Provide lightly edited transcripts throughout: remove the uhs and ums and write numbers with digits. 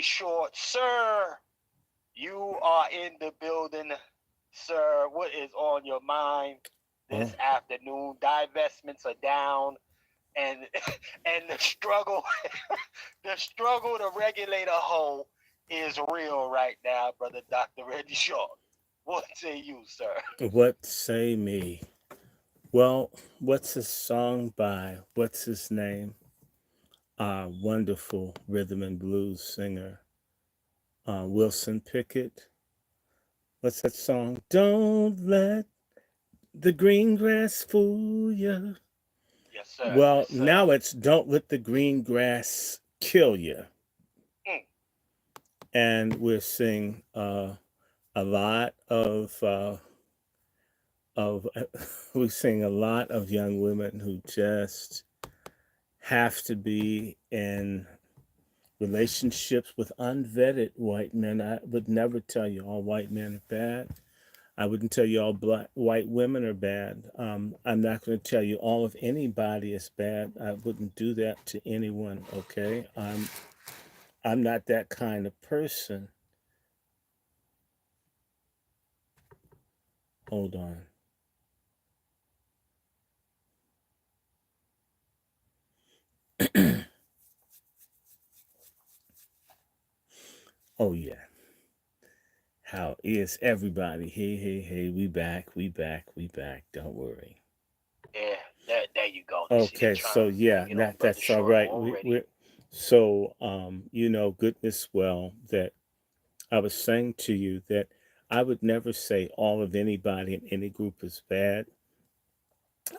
Short. Sir, you are in the building. Sir, what is on your mind Oh, this afternoon? Divestments are down, and and the struggle to regulate a hoe is real right now, brother Dr. Randy Short. What say you, sir? what say me? Well, what's his song by? What's his name? Wonderful rhythm and blues singer, Wilson Pickett. What's that song? Don't let the green grass fool you. Yes, sir. Well, Yes, sir. now it's don't let the green grass kill you. Mm. And we're seeing a lot of we're seeing a lot of young women who just have to be in relationships with unvetted white men. I would never tell you all white men are bad. I wouldn't tell you all black white women are bad. I'm not going to tell you all of anybody is bad. I wouldn't do that to anyone. Okay, I'm not that kind of person. Hold on. Oh yeah. How is everybody? Hey, hey, hey, we back, we back, we back. Don't worry. Yeah, there you go. You see, they Okay, trying so to yeah, get on Brother that's all Short right. already. We're so goodness well that I was saying to you that I would never say all of anybody in any group is bad.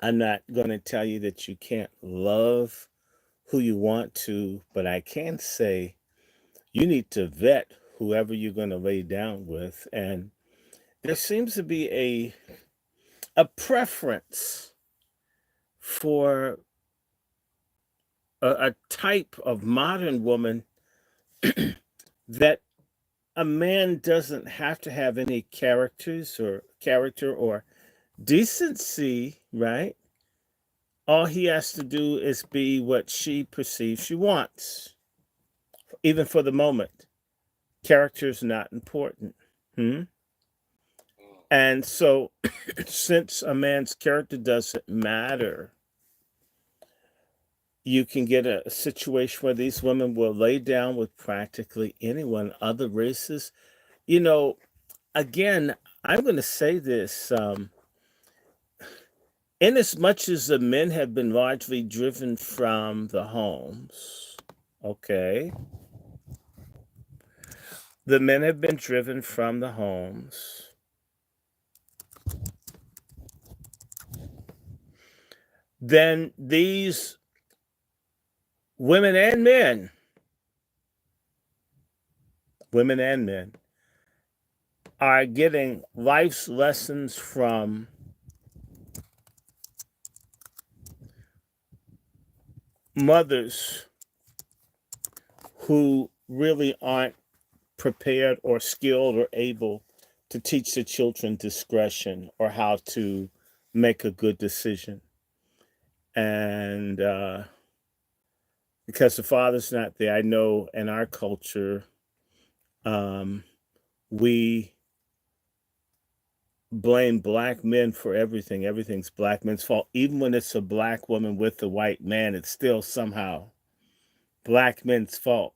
I'm not going to tell you that you can't love who you want to, but I can say you need to vet whoever you're going to lay down with, and there seems to be a preference for a type of modern woman that a man doesn't have to have any character or decency, right? All he has to do is be what she perceives she wants, even for the moment. Character is not important. Hmm? Mm. And so, since a man's character doesn't matter, you can get a situation where these women will lay down with practically anyone, other races. You know, again, I'm going to say this. In as much as the men have been largely driven from the homes, okay, the men have been driven from the homes, then these women and men, women and men, are getting life's lessons from mothers who really aren't prepared or skilled or able to teach the children discretion or how to make a good decision. And because the father's not there, I know in our culture, um, we blame black men for everything. Everything's black men's fault. Even when it's a black woman with a white man, it's still somehow black men's fault.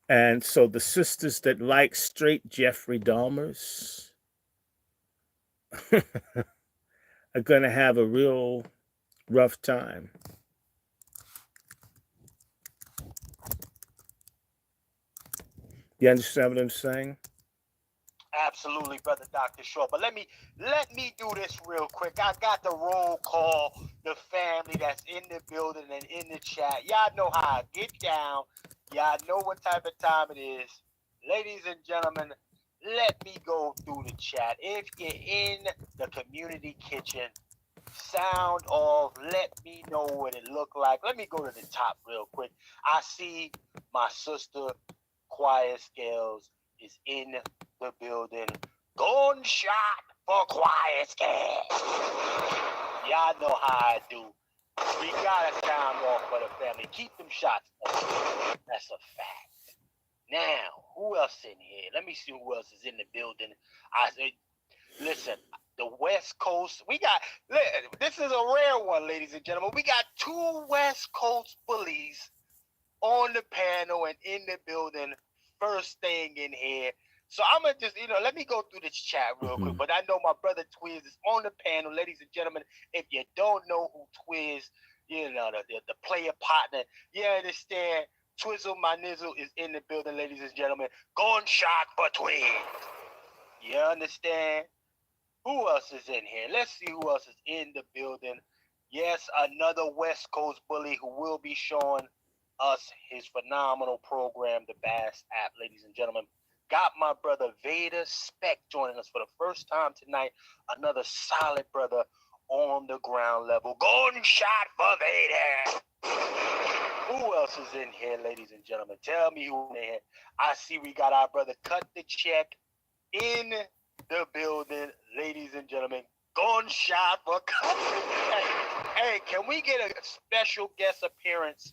And so the sisters that like straight Jeffrey Dahmers are going to have a real rough time. You understand what I'm saying? Absolutely, brother Dr. Short. But let me do this real quick. I got the roll call, the family that's in the building and in the chat. Y'all know how I get down. Y'all know what type of time it is. Ladies and gentlemen, let me go through the chat. If you're in the community kitchen, sound off. Let me know what it looked like. Let me go to the top real quick. I see my sister, Quiet Scales, is in the building. Gunshot for Quiet Scales. Y'all know how I do. We gotta sound off for the family. Keep them shots up. That's a fact. Now, who else in here? Let me see who else is in the building. Listen, the West Coast. This is a rare one, ladies and gentlemen. We got two West Coast bullies on the panel and in the building. First thing in here. So I'm going to just, let me go through this chat real quick. But I know my brother Twiz is on the panel. Ladies and gentlemen, if you don't know who Twiz, the player partner, you understand, Twizzle my nizzle is in the building, ladies and gentlemen. Gunshot for Twiz. You understand? Who else is in here? Let's see who else is in the building. Yes, another West Coast bully who will be showing us his phenomenal program, the Bass app, ladies and gentlemen. Got my brother Vader Speck joining us for the first time tonight. Another solid brother on the ground level. Gunshot for Vader. Who else is in here, ladies and gentlemen? Tell me who's in here. I see we got our brother Cut the Check in the building, ladies and gentlemen. Gunshot for Cut the Check. Hey, can we get a special guest appearance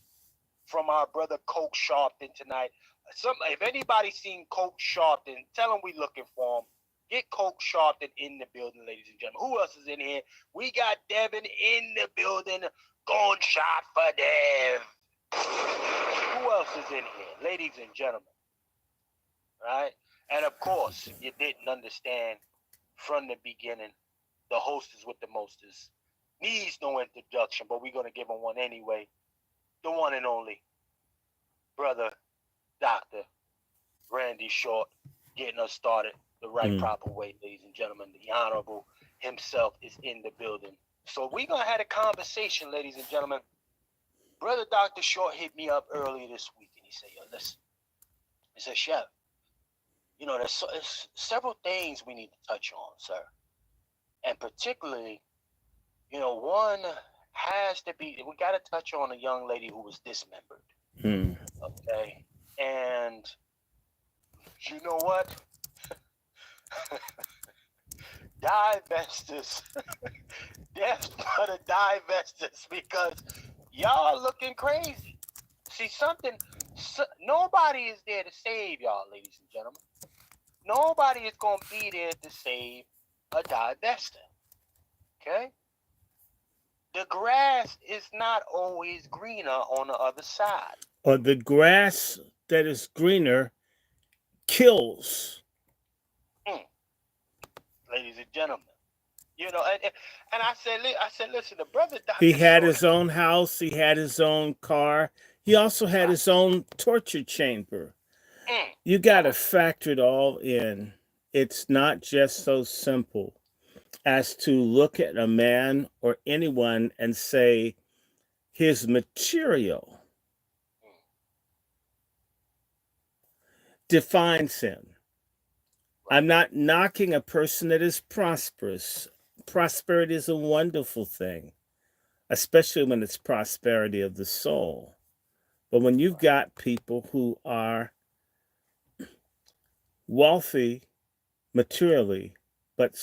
from our brother Coke Sharpton tonight? If anybody's seen Coke Sharpton, tell them we looking for him. Get Coke Sharpton in the building, ladies and gentlemen. Who else is in here? We got Devin in the building. Gunshot for Dev. Who else is in here, ladies and gentlemen? Right? And of course, you didn't understand from the beginning, the hostess with the mostest needs no introduction, but we're going to give him one anyway. The one and only brother, Dr. Randy Short, getting us started the right proper way, ladies and gentlemen. The Honorable himself is in the building. So we're going to have a conversation, ladies and gentlemen. Brother Dr. Short hit me up earlier this week, and he said, yo, listen. He said, Chef, there's several things we need to touch on, sir. And particularly, one has to be, we got to touch on a young lady who was dismembered. Okay? And you know what? Divestors. Death for the divestors, because y'all looking crazy. See, nobody is there to save y'all, ladies and gentlemen. Nobody is going to be there to save a divestor. Okay? The grass is not always greener on the other side. Or the grass that is greener kills. Ladies and gentlemen. And I said, listen, the brother Dr. He had Short, his own house. He had his own car. He also had his own torture chamber. You got to factor it all in. It's not just so simple as to look at a man or anyone and say his material defines him. I'm not knocking a person that is prosperous. Prosperity is a wonderful thing, especially when it's prosperity of the soul. But when you've got people who are wealthy materially, but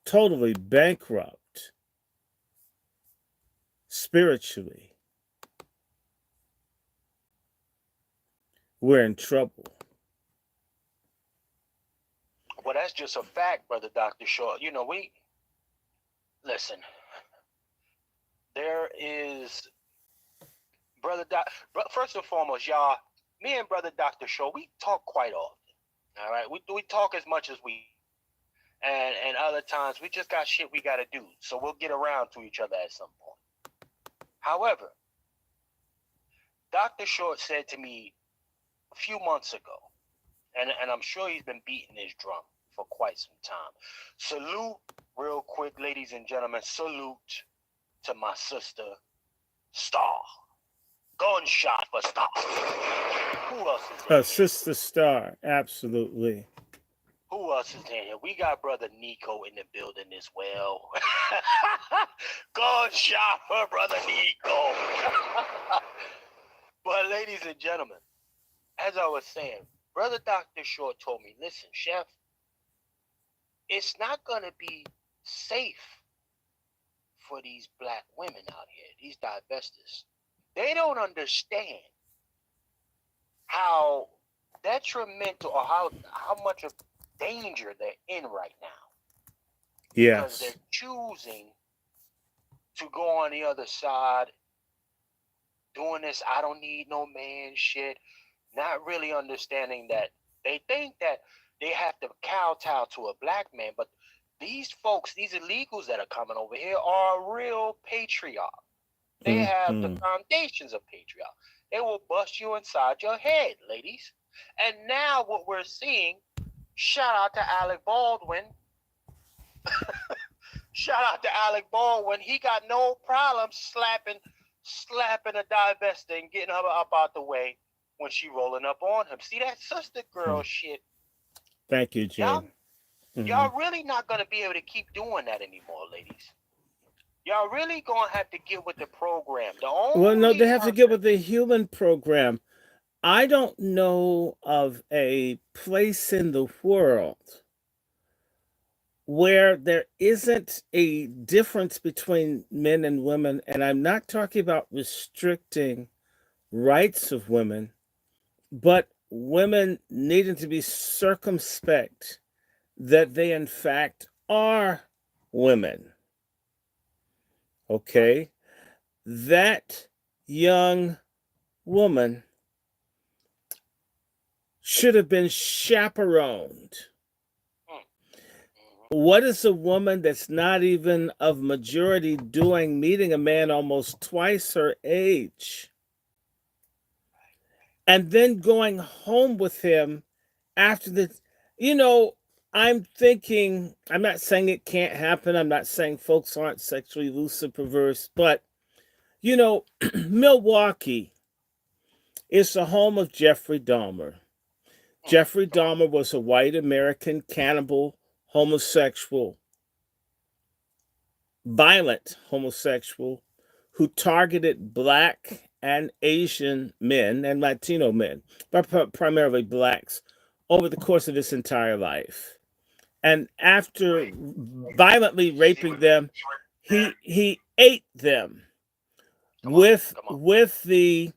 totally bankrupt spiritually, we're in trouble. Well, that's just a fact, brother Dr. Short. Listen, there is, first and foremost, y'all, me and brother Dr. Short, we talk quite often. All right, we talk as much as we, and other times we just got shit we got to do. So we'll get around to each other at some point. However, Dr. Short said to me a few months ago, and I'm sure he's been beating his drum for quite some time. Salute, real quick, ladies and gentlemen, salute to my sister, Star. Gunshot for Star. Who else is in here? Sister Star, absolutely. Who else is in here? We got brother Nico in the building as well. Gunshot for brother Nico. But ladies and gentlemen, as I was saying, brother Dr. Short told me, listen, Chef, it's not going to be safe for these black women out here, these divestors. They don't understand how detrimental or how much of danger they're in right now. Because they're Yes. choosing to go on the other side, doing this I don't need no man shit, not really understanding that they think that they have to kowtow to a black man, but these folks, these illegals that are coming over here are real patriarch. They have the Mm-hmm. foundations of patriarch. They will bust you inside your head, ladies. And now what we're seeing, shout out to Alec Baldwin. Shout out to Alec Baldwin. He got no problem slapping a divester and getting her up out the way when she rolling up on him. See that sister girl shit? Thank you, Jen. Y'all really not gonna be able to keep doing that anymore, ladies. Y'all really gonna have to get with the program. Well, no, they have to get with the human program. I don't know of a place in the world where there isn't a difference between men and women, and I'm not talking about restricting rights of women, but women needing to be circumspect that they in fact are women. Okay? That young woman should have been chaperoned. What is a woman that's not even of majority doing, meeting a man almost twice her age, and then going home with him after the, I'm thinking, I'm not saying it can't happen. I'm not saying folks aren't sexually loose or perverse, but, Milwaukee is the home of Jeffrey Dahmer. Jeffrey Dahmer was a white American cannibal, homosexual, violent homosexual who targeted black and Asian men and Latino men, but primarily blacks, over the course of his entire life. And after violently raping them, he ate them with the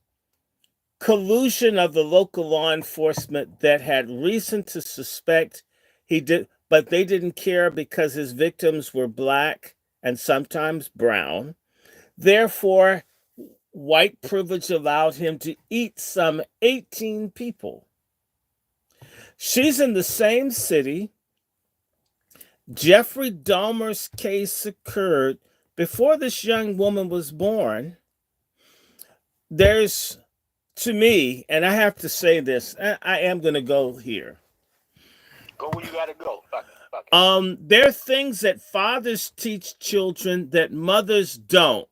collusion of the local law enforcement that had reason to suspect he did, but they didn't care because his victims were black and sometimes brown. Therefore, white privilege allowed him to eat some 18 people. She's in the same city. Jeffrey Dahmer's case occurred before this young woman was born. There's, to me, and I have to say this, I am going to go here. Go where you got to go. Fuck it. There are things that fathers teach children that mothers don't.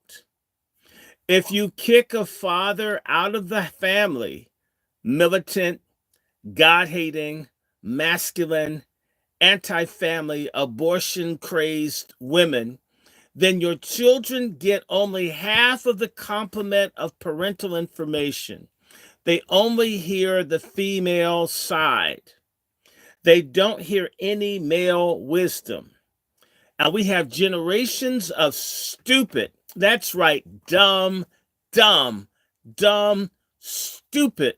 If you kick a father out of the family, militant, God-hating, masculine, anti-family, abortion-crazed women, then your children get only half of the complement of parental information. They only hear the female side. They don't hear any male wisdom. And we have generations of stupid, that's right, dumb, stupid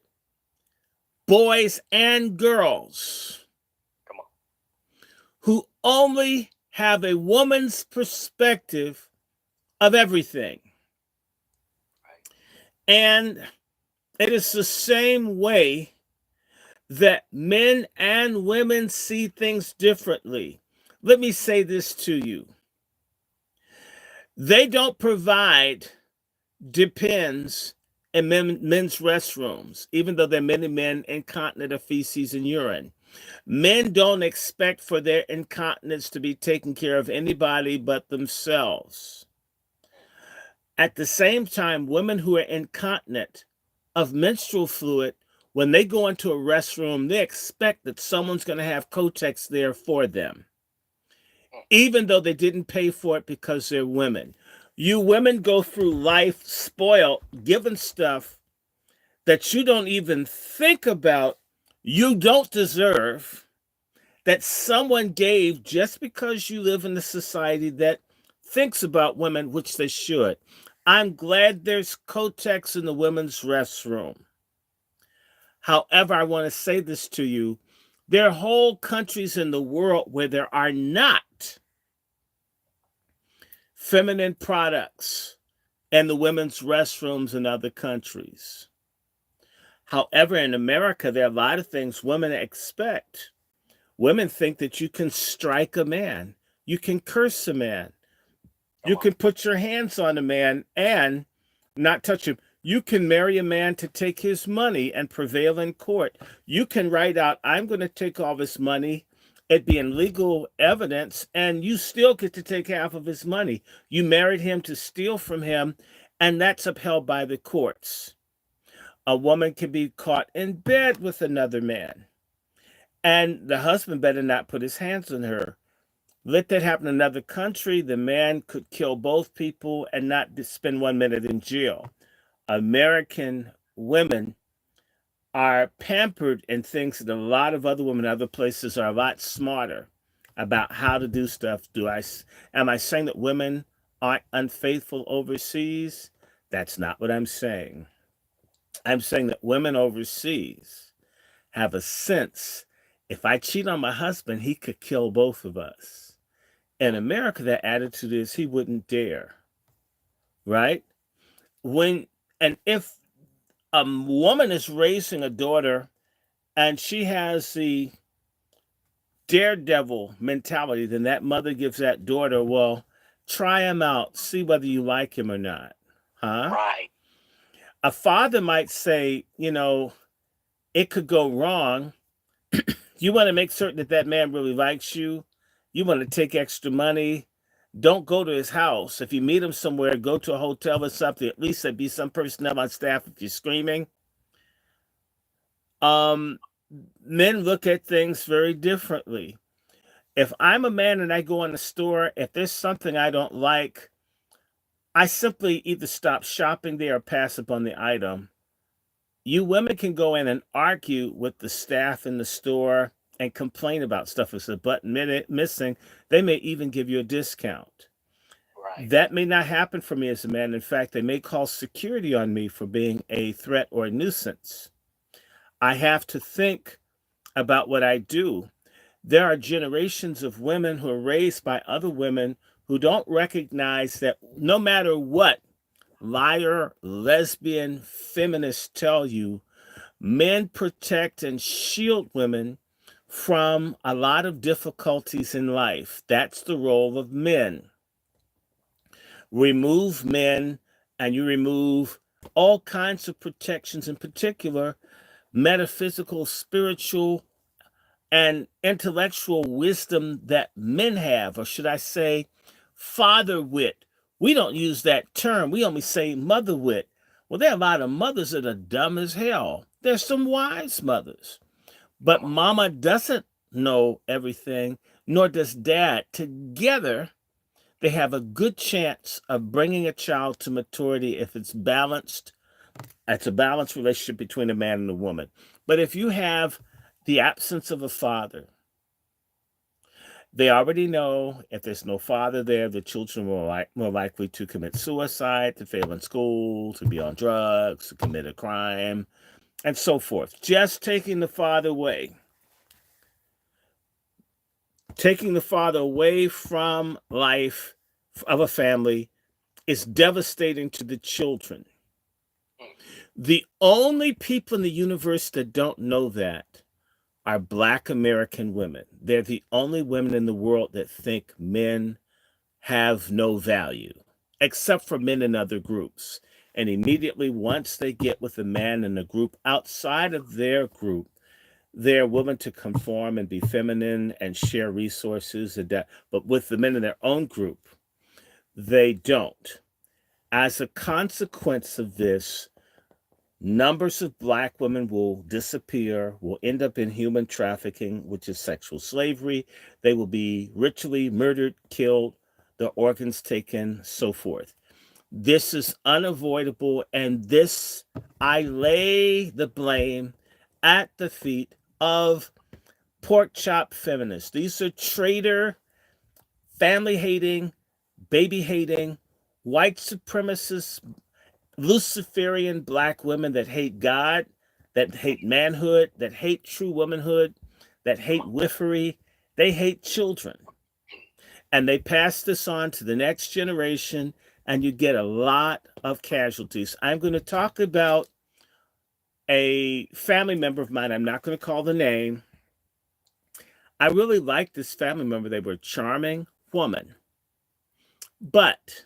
boys and girls who only have a woman's perspective of everything. And it is the same way that men and women see things differently. Let me say this to you. They don't provide Depends in men's restrooms, even though there are many men incontinent of feces and urine. Men don't expect for their incontinence to be taken care of anybody but themselves. At the same time, women who are incontinent of menstrual fluid, when they go into a restroom, they expect that someone's going to have Kotex there for them, even though they didn't pay for it because they're women. You women go through life spoiled, given stuff that you don't even think about, you don't deserve, that someone gave just because you live in a society that thinks about women, which they should. I'm glad there's Kotex in the women's restroom. However, I want to say this to you. There are whole countries in the world where there are not feminine products in the women's restrooms in other countries. However, in America, there are a lot of things women expect. Women think that you can strike a man, you can curse a man, Come you on. can put your hands on a man and not touch him. You can marry a man to take his money and prevail in court. You can write out, I'm going to take all this money. It being legal evidence, and you still get to take half of his money. You married him to steal from him, and that's upheld by the courts. A woman can be caught in bed with another man, and the husband better not put his hands on her. Let that happen in another country, the man could kill both people and not spend 1 minute in jail. American women are pampered and thinks that a lot of other women in other places are a lot smarter about how to do stuff. Am I saying that women aren't unfaithful overseas? That's not what I'm saying. I'm saying that women overseas have a sense, if I cheat on my husband, he could kill both of us. In America, that attitude is he wouldn't dare, right? If a woman is raising a daughter and she has the daredevil mentality, then that mother gives that daughter, well, try him out, see whether you like him or not. Huh? Right. A father might say, it could go wrong. You want to make certain that that man really likes you. You want to take extra money. Don't go to his house. If you meet him somewhere, go to a hotel or something. At least there'd be some personnel on staff if you're screaming. Men look at things very differently. If I'm a man and I go in the store, if there's something I don't like, I simply either stop shopping there or pass up on the item. You women can go in and argue with the staff in the store and complain about stuff. If it's a button missing, they may even give you a discount. Right. That may not happen for me as a man. In fact, they may call security on me for being a threat or a nuisance. I have to think about what I do. There are generations of women who are raised by other women who don't recognize that no matter what liar, lesbian, feminists tell you, men protect and shield women from a lot of difficulties in life. That's the role of men. Remove men and you remove all kinds of protections, in particular, metaphysical, spiritual, and intellectual wisdom that men have, or should I say, father wit. We don't use that term. We only say mother wit. Well, there are a lot of mothers that are dumb as hell. There's some wise mothers. But mama doesn't know everything, nor does dad. Together, they have a good chance of bringing a child to maturity if it's balanced. It's a balanced relationship between a man and a woman. But if you have the absence of a father, they already know if there's no father there, the children are more likely to commit suicide, to fail in school, to be on drugs, to commit a crime, and so forth. Just taking the father away. Taking the father away from life of a family is devastating to the children. The only people in the universe that don't know that are Black American women. They're the only women in the world that think men have no value, except for men in other groups. And immediately, once they get with a man in a group outside of their group, they're willing to conform and be feminine and share resources. But with the men in their own group, they don't. As a consequence of this, numbers of Black women will disappear, will end up in human trafficking, which is sexual slavery. They will be ritually murdered, killed, their organs taken, so forth. This is unavoidable, and this, I lay the blame at the feet of pork chop feminists. These are traitor, family-hating, baby hating, white supremacist, Luciferian black women that hate God, that hate manhood, that hate true womanhood, that hate wiffery. They hate children. And they pass this on to the next generation, and you get a lot of casualties. I'm going to talk about a family member of mine. I'm not going to call the name. I really liked this family member. They were a charming woman. But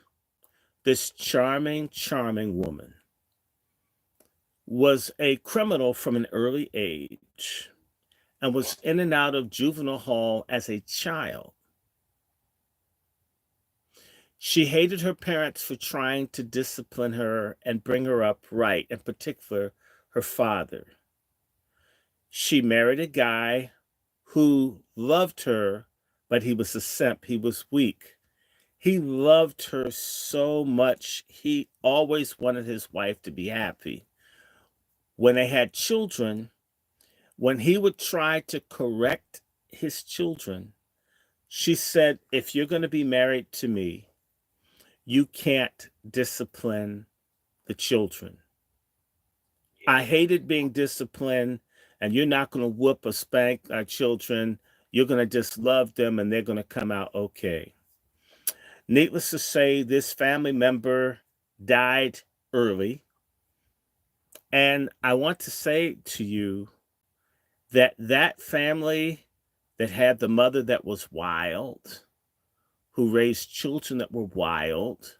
this charming, charming woman was a criminal from an early age and was in and out of juvenile hall as a child. She hated her parents for trying to discipline her and bring her up right, in particular, her father. She married a guy who loved her, but he was a simp. He was weak. He loved her so much. He always wanted his wife to be happy. When they had children, when he would try to correct his children, she said, if you're going to be married to me, you can't discipline the children. I hated being disciplined, and you're not going to whoop or spank our children. You're going to just love them, and they're going to come out okay. Needless to say, this family member died early. And I want to say to you that that family that had the mother that was wild, who raised children that were wild,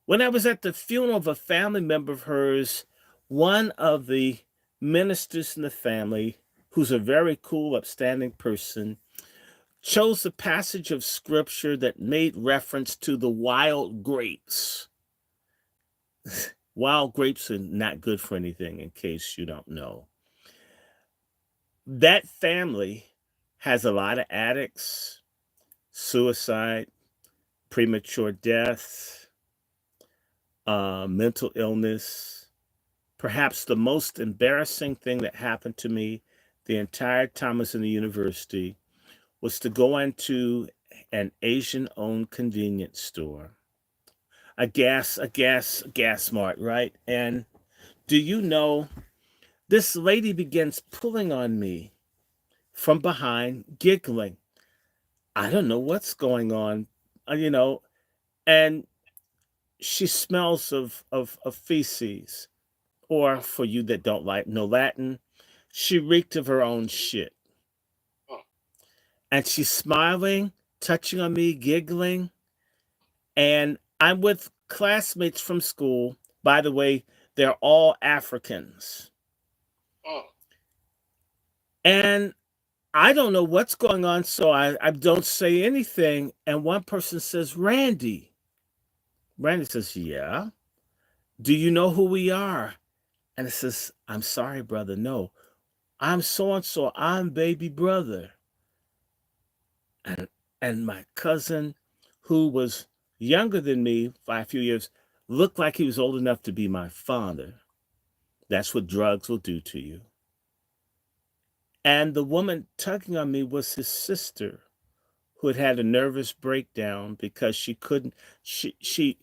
when I was at the funeral of a family member of hers, one of the ministers in the family, who's a very cool, upstanding person, chose a passage of scripture that made reference to the wild grapes. Wild grapes are not good for anything, in case you don't know. That family has a lot of addicts, suicide, premature death, mental illness. Perhaps the most embarrassing thing that happened to me the entire time I was in the university was to go into an Asian-owned convenience store, a gas mart, right? And do you know, this lady begins pulling on me from behind, giggling. I don't know what's going on, and she smells of feces, or for you that don't know Latin, she reeked of her own shit. And she's smiling, touching on me, giggling. And I'm with classmates from school. By the way, they're all Africans. And I don't know what's going on, so I don't say anything. And one person says, Randy. Randy says, yeah. Do you know who we are? And it says, I'm sorry, brother. No, I'm so-and-so. I'm baby brother. And my cousin, who was younger than me by a few years, looked like he was old enough to be my father. That's what drugs will do to you. And the woman tugging on me was his sister, who had had a nervous breakdown because she couldn't, she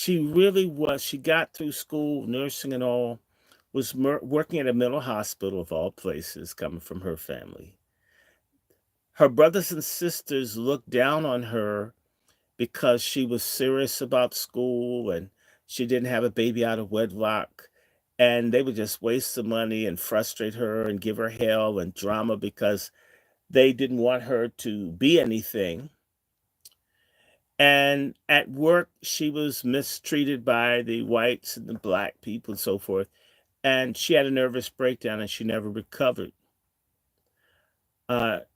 really was, she got through school, nursing and all, was working at a mental hospital of all places, coming from her family. Her brothers and sisters looked down on her because she was serious about school and she didn't have a baby out of wedlock. And they would just waste the money and frustrate her and give her hell and drama because they didn't want her to be anything. And at work, she was mistreated by the whites and the black people and so forth. And she had a nervous breakdown and she never recovered.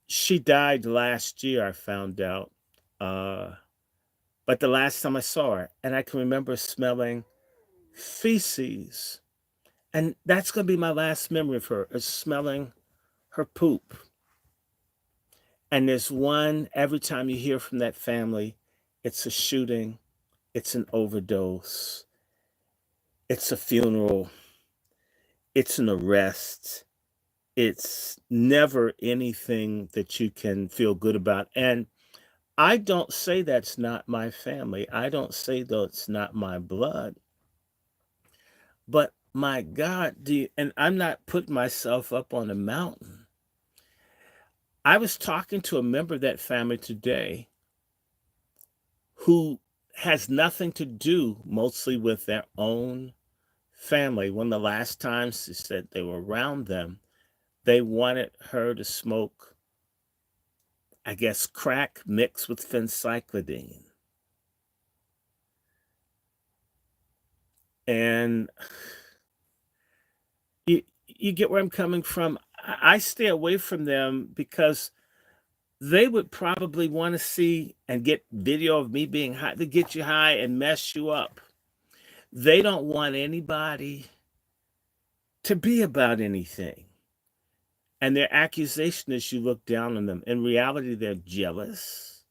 She died last year, I found out. But the last time I saw her, and I can remember smelling feces. And that's going to be my last memory of her, is smelling her poop. And there's one, every time you hear from that family, it's a shooting, it's an overdose, it's a funeral, it's an arrest. It's never anything that you can feel good about. And I don't say that's not my family. I don't say that's not my blood. But my God, and I'm not putting myself up on a mountain. I was talking to a member of that family today who has nothing to do mostly with their own family. When the last time she said they were around them, they wanted her to smoke, I guess, crack mixed with phencyclidine. And you get where I'm coming from. I stay away from them because they would probably want to see and get video of me being high to get you high and mess you up. They don't want anybody to be about anything. And their accusation is you look down on them. In reality, they're jealous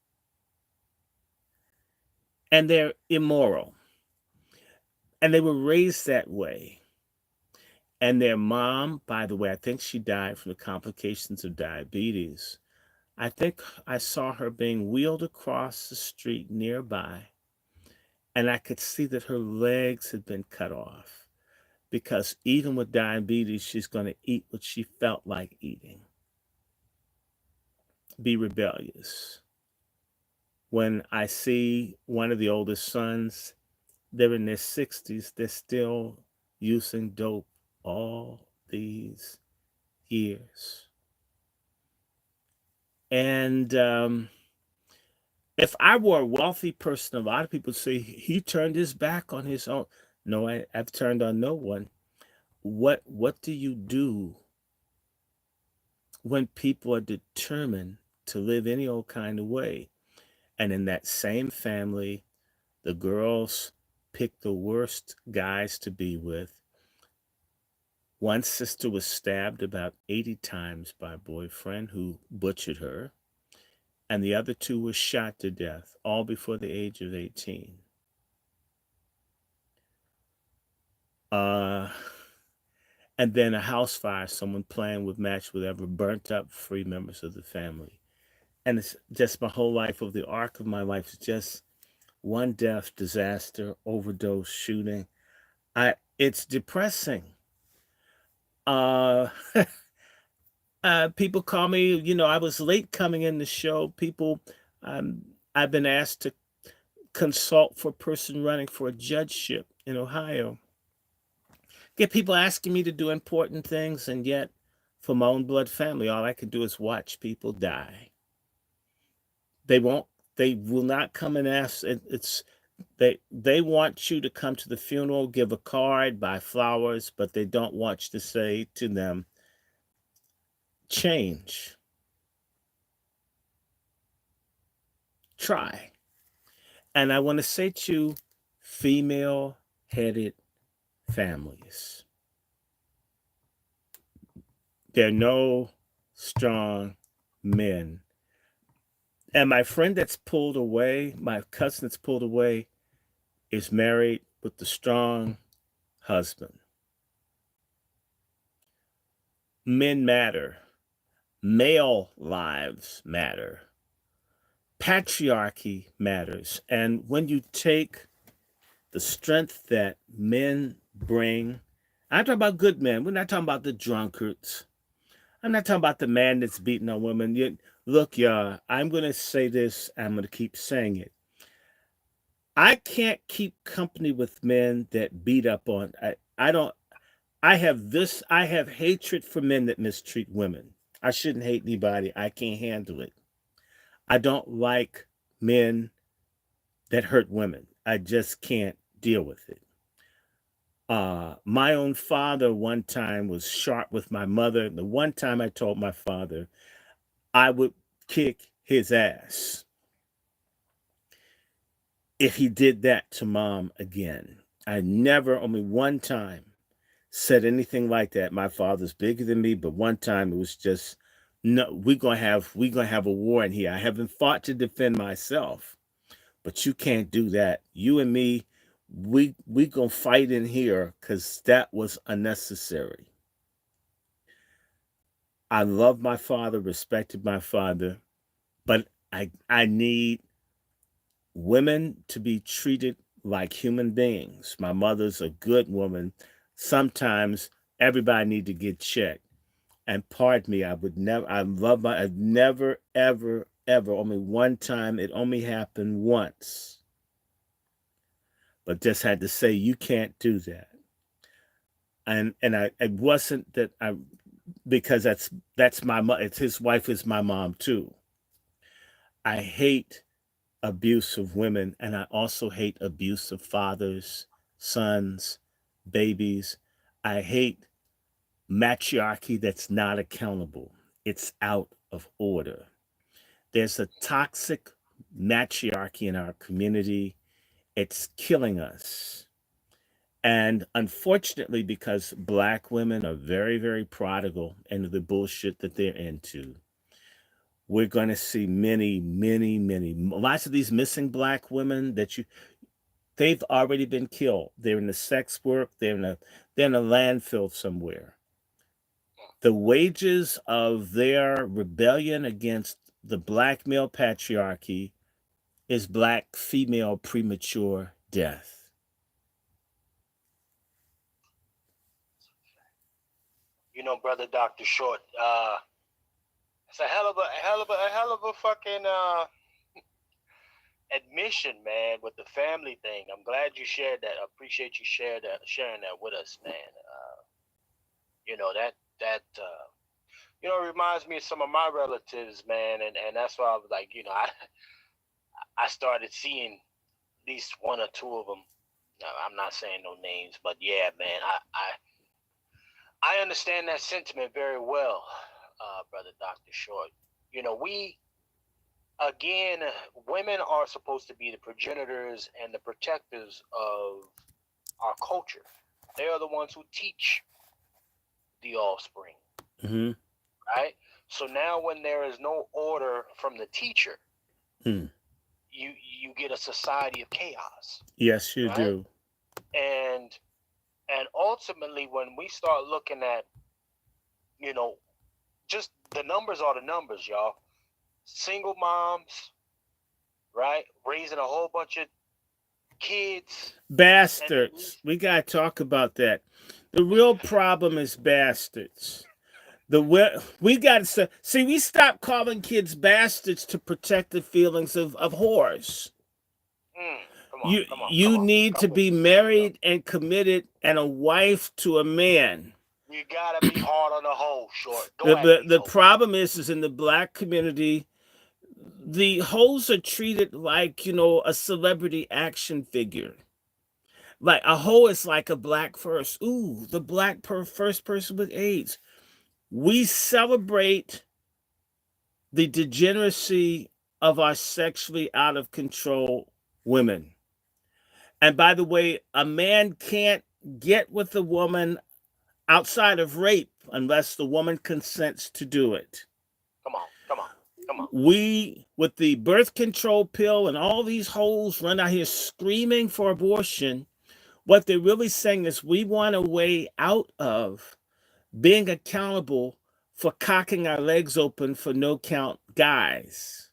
and they're immoral. And they were raised that way. And their mom, by the way, I think she died from the complications of diabetes. I think I saw her being wheeled across the street nearby, and I could see that her legs had been cut off because even with diabetes, she's going to eat what she felt like eating, be rebellious. When I see one of the oldest sons, they're in their 60s, they're still using dope all these years. And if I were a wealthy person, a lot of people say he turned his back on his own. No, I've turned on no one. What do you do when people are determined to live any old kind of way? And in that same family, the girls pick the worst guys to be with. One sister was stabbed about 80 times by a boyfriend who butchered her, and the other two were shot to death, all before the age of 18. And then a house fire, someone playing with match, whatever, burnt up 3 members of the family. And it's just my whole life, of the arc of my life, is just one death, disaster, overdose, shooting. It's depressing. Uh, people call me, I was late coming in the show. People, I've been asked to consult for a person running for a judgeship in Ohio. Get people asking me to do important things, and yet, for my own blood family, all I can do is watch people die. They will not come and ask. They want you to come to the funeral, give a card, buy flowers, but they don't want you to say to them, change. Try. And I want to say to female-headed families, there are no strong men. And my friend that's pulled away, my cousin that's pulled away, is married with the strong husband. Men matter. Male lives matter. Patriarchy matters. And when you take the strength that men bring, I'm talking about good men. We're not talking about the drunkards. I'm not talking about the man that's beating on women. Look, y'all, I'm going to say this. I'm going to keep saying it. I can't keep company with men that beat up on. I have hatred for men that mistreat women. I shouldn't hate anybody. I can't handle it. I don't like men that hurt women. I just can't deal with it. My own father one time was sharp with my mother. The one time I told my father I would kick his ass if he did that to mom again. I never, only one time, said anything like that. My father's bigger than me, but one time it was just, no, we're gonna have a war in here. I haven't fought to defend myself, but you can't do that. You and me, we gonna fight in here because that was unnecessary. I love my father, respected my father, but I need women to be treated like human beings. My mother's a good woman. Sometimes everybody need to get checked. And pardon me, I would never, I love my, I've never, ever, ever, only one time, it only happened once. But just had to say, you can't do that. And it wasn't that I, because that's my mom, it's his wife is my mom too. I hate abuse of women, and I also hate abuse of fathers, sons, babies. I hate matriarchy that's not accountable. It's out of order. There's a toxic matriarchy in our community. It's killing us. And unfortunately, because black women are very, very prodigal into the bullshit that they're into, we're going to see many, many, many, lots of these missing black women that they've already been killed. They're in the sex work. They're in a landfill somewhere. The wages of their rebellion against the black male patriarchy is black female premature death. You know, brother Dr. Short, it's a hell of a fucking admission, man, with the family thing. I'm glad you shared that. I appreciate you sharing that with us, man. You know it reminds me of some of my relatives, man, and that's why I was like, I started seeing at least one or two of them. Now, I'm not saying no names, but yeah, man, I understand that sentiment very well, brother Dr. Short. We again, women are supposed to be the progenitors and the protectors of our culture. They are the ones who teach the offspring, Mm-hmm. right? So now, when there is no order from the teacher, Mm. you get a society of chaos, Yes, you right? do. And ultimately, when we start looking at, just the numbers are the numbers, y'all. Single moms, right, raising a whole bunch of kids, Bastards. We got to talk about that. The real problem is bastards. We got to see. We stopped calling kids bastards to protect the feelings of whores. Come on, You come on, come you on. need to Come on. be married and committed and a wife to a man. You gotta be hard on the hoe, Short. Go The at the, me, the though. problem is in the black community, the hoes are treated like a celebrity action figure. Like a hoe is like a black first. Ooh, the first person with AIDS. We celebrate the degeneracy of our sexually out of control women. And by the way, a man can't get with a woman outside of rape unless the woman consents to do it. Come on, come on, come on. We, with the birth control pill and all these hoes run out here screaming for abortion, what they're really saying is we want a way out of being accountable for cocking our legs open for no count guys.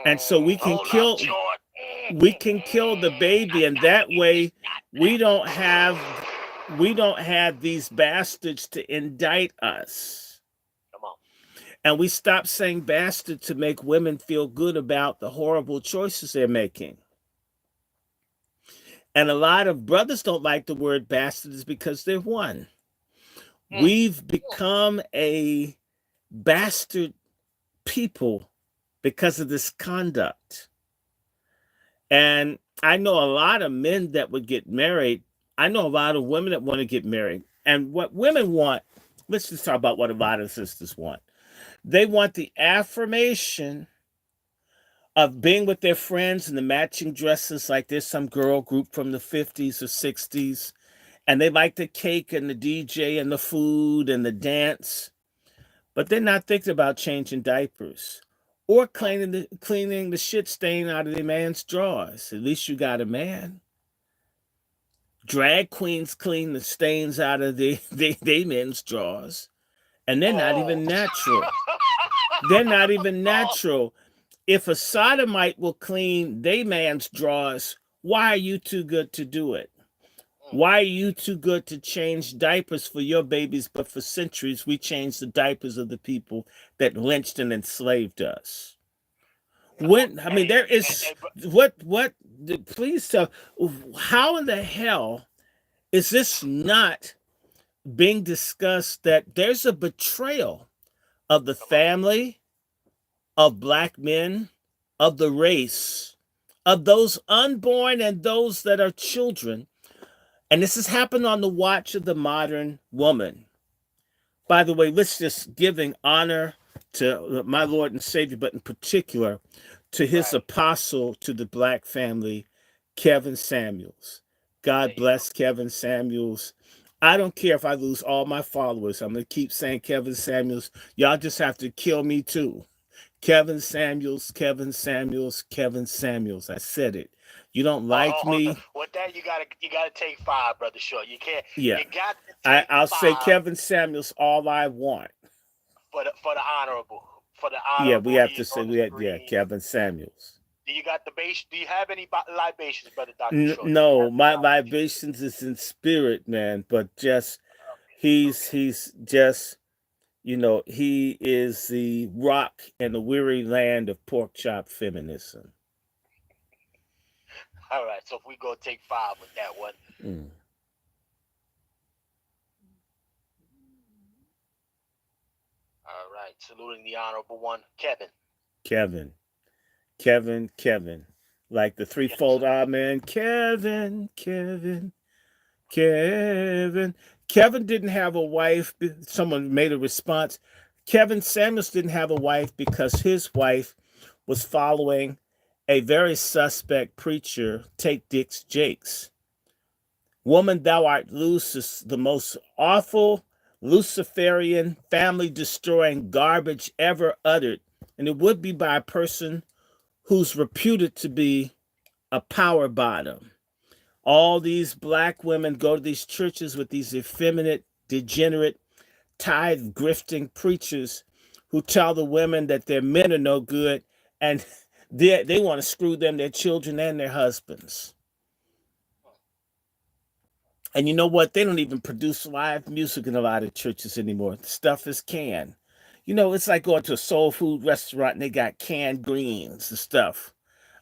And so Hold up, Short. we can kill the baby, I and gotta that get this way shot we back. don't have we don't have these bastards to indict us. Come on. And we stop saying bastard to make women feel good about the horrible choices they're making. And a lot of brothers don't like the word bastard is because they're one. Mm. We've become a bastard people because of this conduct. And I know a lot of men that would get married. I know a lot of women that want to get married. And what women want, let's just talk about what a lot of sisters want. They want the affirmation of being with their friends in the matching dresses, like there's some girl group from the 50s or 60s, and they like the cake and the DJ and the food and the dance, but they're not thinking about changing diapers or cleaning the shit stain out of their man's drawers. At least you got a man. Drag queens clean the stains out of they men's drawers, and they're not Oh. even natural. They're not even Oh. natural. If a sodomite will clean they man's drawers, why are you too good to do it? Mm. Why are you too good to change diapers for your babies, but for centuries we changed the diapers of the people that lynched and enslaved us? When I mean Hey, there hey, is hey, bro. what please tell, how in the hell is this not being discussed, that there's a betrayal of the Come on. family, of black men, of the race, of those unborn and those that are children. And this has happened on the watch of the modern woman. By the way, let's just giving honor to my Lord and Savior, but in particular to his Right. apostle to the black family, Kevin Samuels. There God you go. bless Kevin Samuels. I don't care if I lose all my followers. I'm going to keep saying Kevin Samuels. Y'all just have to kill me too. Kevin Samuels, Kevin Samuels, Kevin Samuels. I said it. You don't like Hold on. me? With that, you gotta take five, brother Short. You can't. Yeah. You got to take I'll say five Kevin Samuels all I want. for the honorable, for the Yeah, we honorable. have to He's say on the we had, yeah, screen. Kevin Samuels. Do you got the base? Do you have any libations, brother Doctor Short? Do you No, have any my libations? libations is in spirit, man. But just Okay. he's Okay. he's just, he is the rock in the weary land of pork chop feminism. All right. So if we go take five with that one. Mm. All right. Saluting the honorable one, Kevin. Kevin, Kevin, like the Yes, sir. threefold odd man. Kevin. Kevin didn't have a wife. Someone made a response. Kevin Samuels didn't have a wife because his wife was following a very suspect preacher, Take Dick's Jakes. Woman, thou art loose is the most awful, Luciferian, family destroying garbage ever uttered. And it would be by a person who's reputed to be a power bottom. All these black women go to these churches with these effeminate, degenerate, tithe grifting preachers who tell the women that their men are no good, and they want to screw them, their children, and their husbands. And you know what? They don't even produce live music in a lot of churches anymore. The stuff is canned. It's like going to a soul food restaurant and they got canned greens and stuff.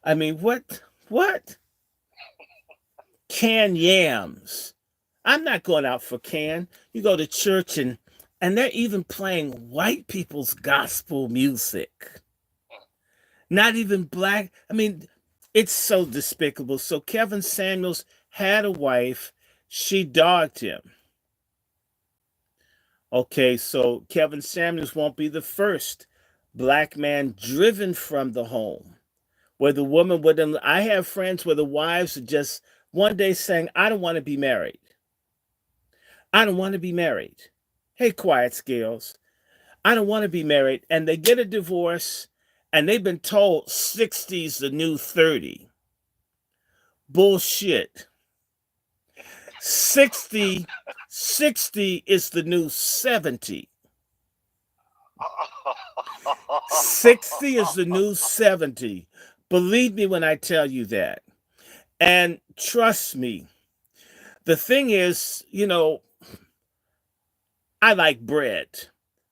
I mean, what? What? Canned yams. I'm not going out for can. You go to church and they're even playing white people's gospel music. Not even black. I mean, it's so despicable. So Kevin Samuels had a wife. She dogged him. Okay, so Kevin Samuels won't be the first black man driven from the home. Where the woman with them, I have friends where the wives are just one day saying, I don't want to be married. I don't want to be married. Hey, quiet scales. I don't want to be married. And they get a divorce and they've been told 60's the new 30. Bullshit. 60, 60 is the new 70. 60 is the new 70. Believe me when I tell you that. And trust me, the thing is, I like bread.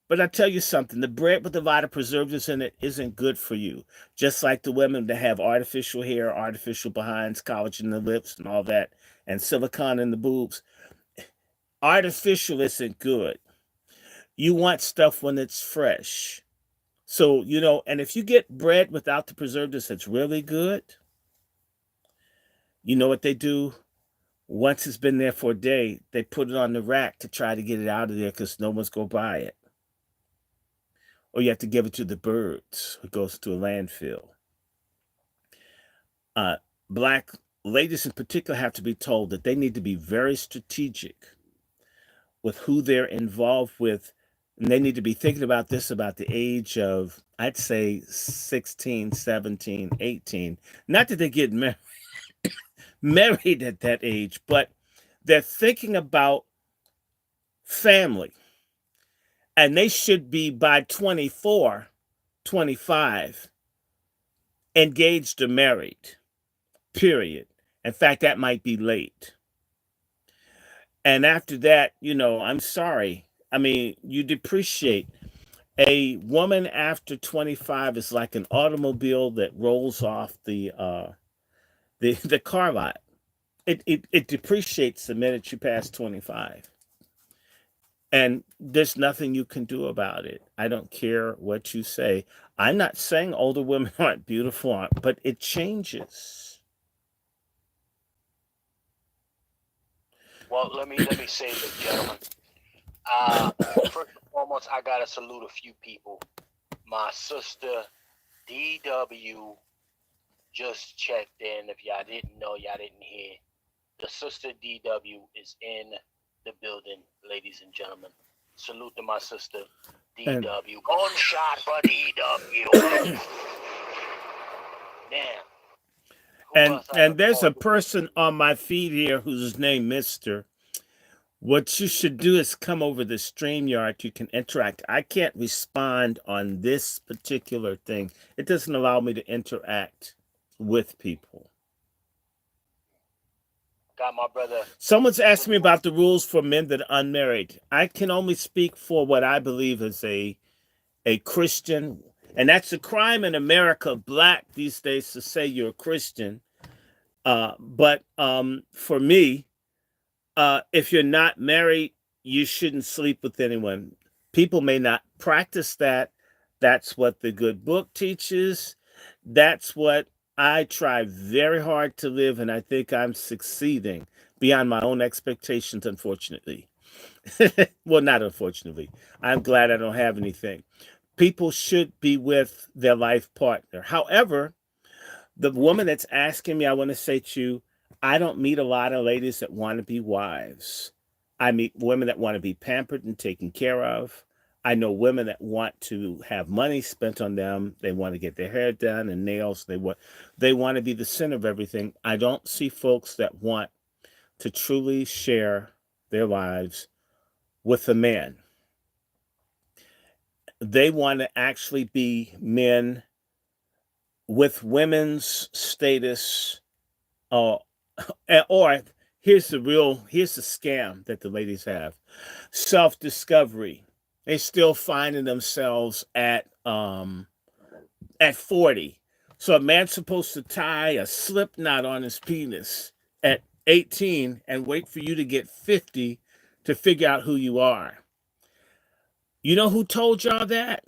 But I tell you something, the bread with a lot of preservatives in it isn't good for you. Just like the women that have artificial hair, artificial behinds, collagen in the lips, and all that, and silicone in the boobs. Artificial isn't good. You want stuff when it's fresh. So, and if you get bread without the preservatives that's really good, you know what they do? Once it's been there for a day, they put it on the rack to try to get it out of there because no one's going to buy it. Or you have to give it to the birds. It goes to a landfill. Uh, Black ladies in particular have to be told that they need to be very strategic with who they're involved with. And they need to be thinking about this about the age of, I'd say, 16, 17, 18. Not that they get married at that age, but they're thinking about family. And they should be by 24, 25, engaged or married, period. In fact, that might be late. And after that, I'm sorry. I mean, you depreciate. A woman after 25 is like an automobile that rolls off the car lot. It depreciates the minute you pass 25. And there's nothing you can do about it. I don't care what you say. I'm not saying older women aren't beautiful, but it changes. Well, let me say this, gentlemen. First and foremost, I gotta salute a few people. My sister DW just checked in. If y'all didn't know, y'all didn't hear. The sister DW is in the building, ladies and gentlemen. Salute to my sister And DW. Gunshot for DW. Damn. Who and else I and done there's a called? person on my feed here whose name Mister. What you should do is come over the StreamYard. You can interact. I can't respond on this particular thing. It doesn't allow me to interact with people. Got my brother. Someone's asking me about the rules for men that are unmarried. I can only speak for what I believe is a Christian, and that's a crime in America, black these days, to say you're a Christian. But for me, if you're not married, you shouldn't sleep with anyone. People may not practice that. That's what the good book teaches. That's what I try very hard to live, and I think I'm succeeding beyond my own expectations, unfortunately. Well, not unfortunately. I'm glad I don't have anything. People should be with their life partner. However, the woman that's asking me, I want to say to you, I don't meet a lot of ladies that want to be wives. I meet women that want to be pampered and taken care of. I know women that want to have money spent on them. They want to get their hair done and nails. They want to be the center of everything. I don't see folks that want to truly share their lives with a man. They want to actually be men with women's status, uh, or here's the scam that the ladies have: self-discovery. They're still finding themselves at 40. So a man's supposed to tie a slip knot on his penis at 18 and wait for you to get 50 to figure out who you are. You know who told y'all that?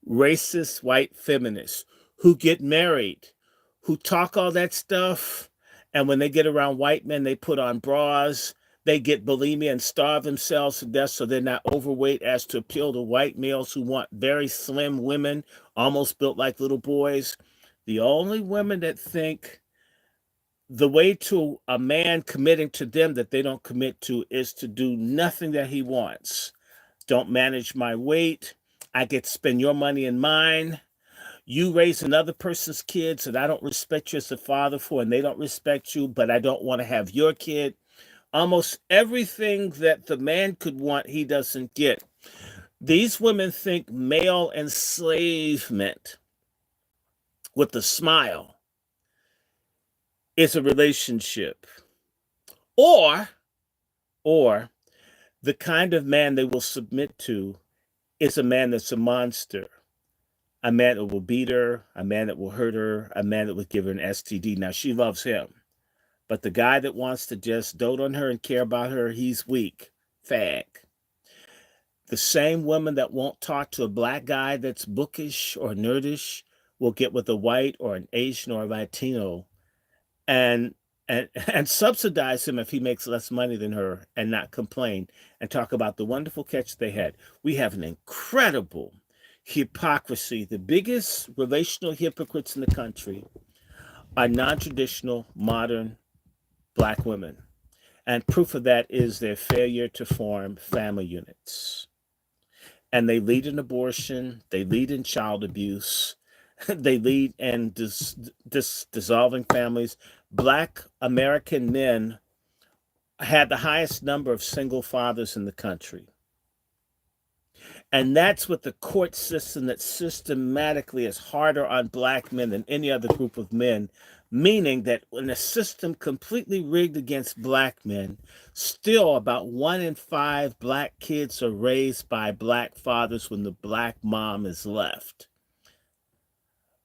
Racist white feminists who get married, who talk all that stuff, and when they get around white men, they put on bras, they get bulimia and starve themselves to death so they're not overweight as to appeal to white males who want very slim women, almost built like little boys. The only women that think the way to a man committing to them that they don't commit to is to do nothing that he wants. Don't manage my weight. I get to spend your money and mine. You raise another person's kids that I don't respect you as a father for, and they don't respect you, but I don't want to have your kid. Almost everything that the man could want, he doesn't get. These women think male enslavement with a smile is a relationship. Or, or the kind of man they will submit to is a man that's a monster. A man that will beat her, a man that will hurt her, a man that will give her an STD. Now, she loves him. But the guy that wants to just dote on her and care about her, he's weak. Fag. The same woman that won't talk to a black guy that's bookish or nerdish will get with a white or an Asian or a Latino and and subsidize him if he makes less money than her and not complain and talk about the wonderful catch they had. We have an incredible hypocrisy. The biggest relational hypocrites in the country are non-traditional, modern black women. And proof of that is their failure to form family units. And they lead in abortion, they lead in child abuse, they lead in dissolving families. Black American men had the highest number of single fathers in the country. And that's with the court system that systematically is harder on black men than any other group of men, meaning that when a system completely rigged against black men, still about 1 in 5 black kids are raised by black fathers when the black mom is left.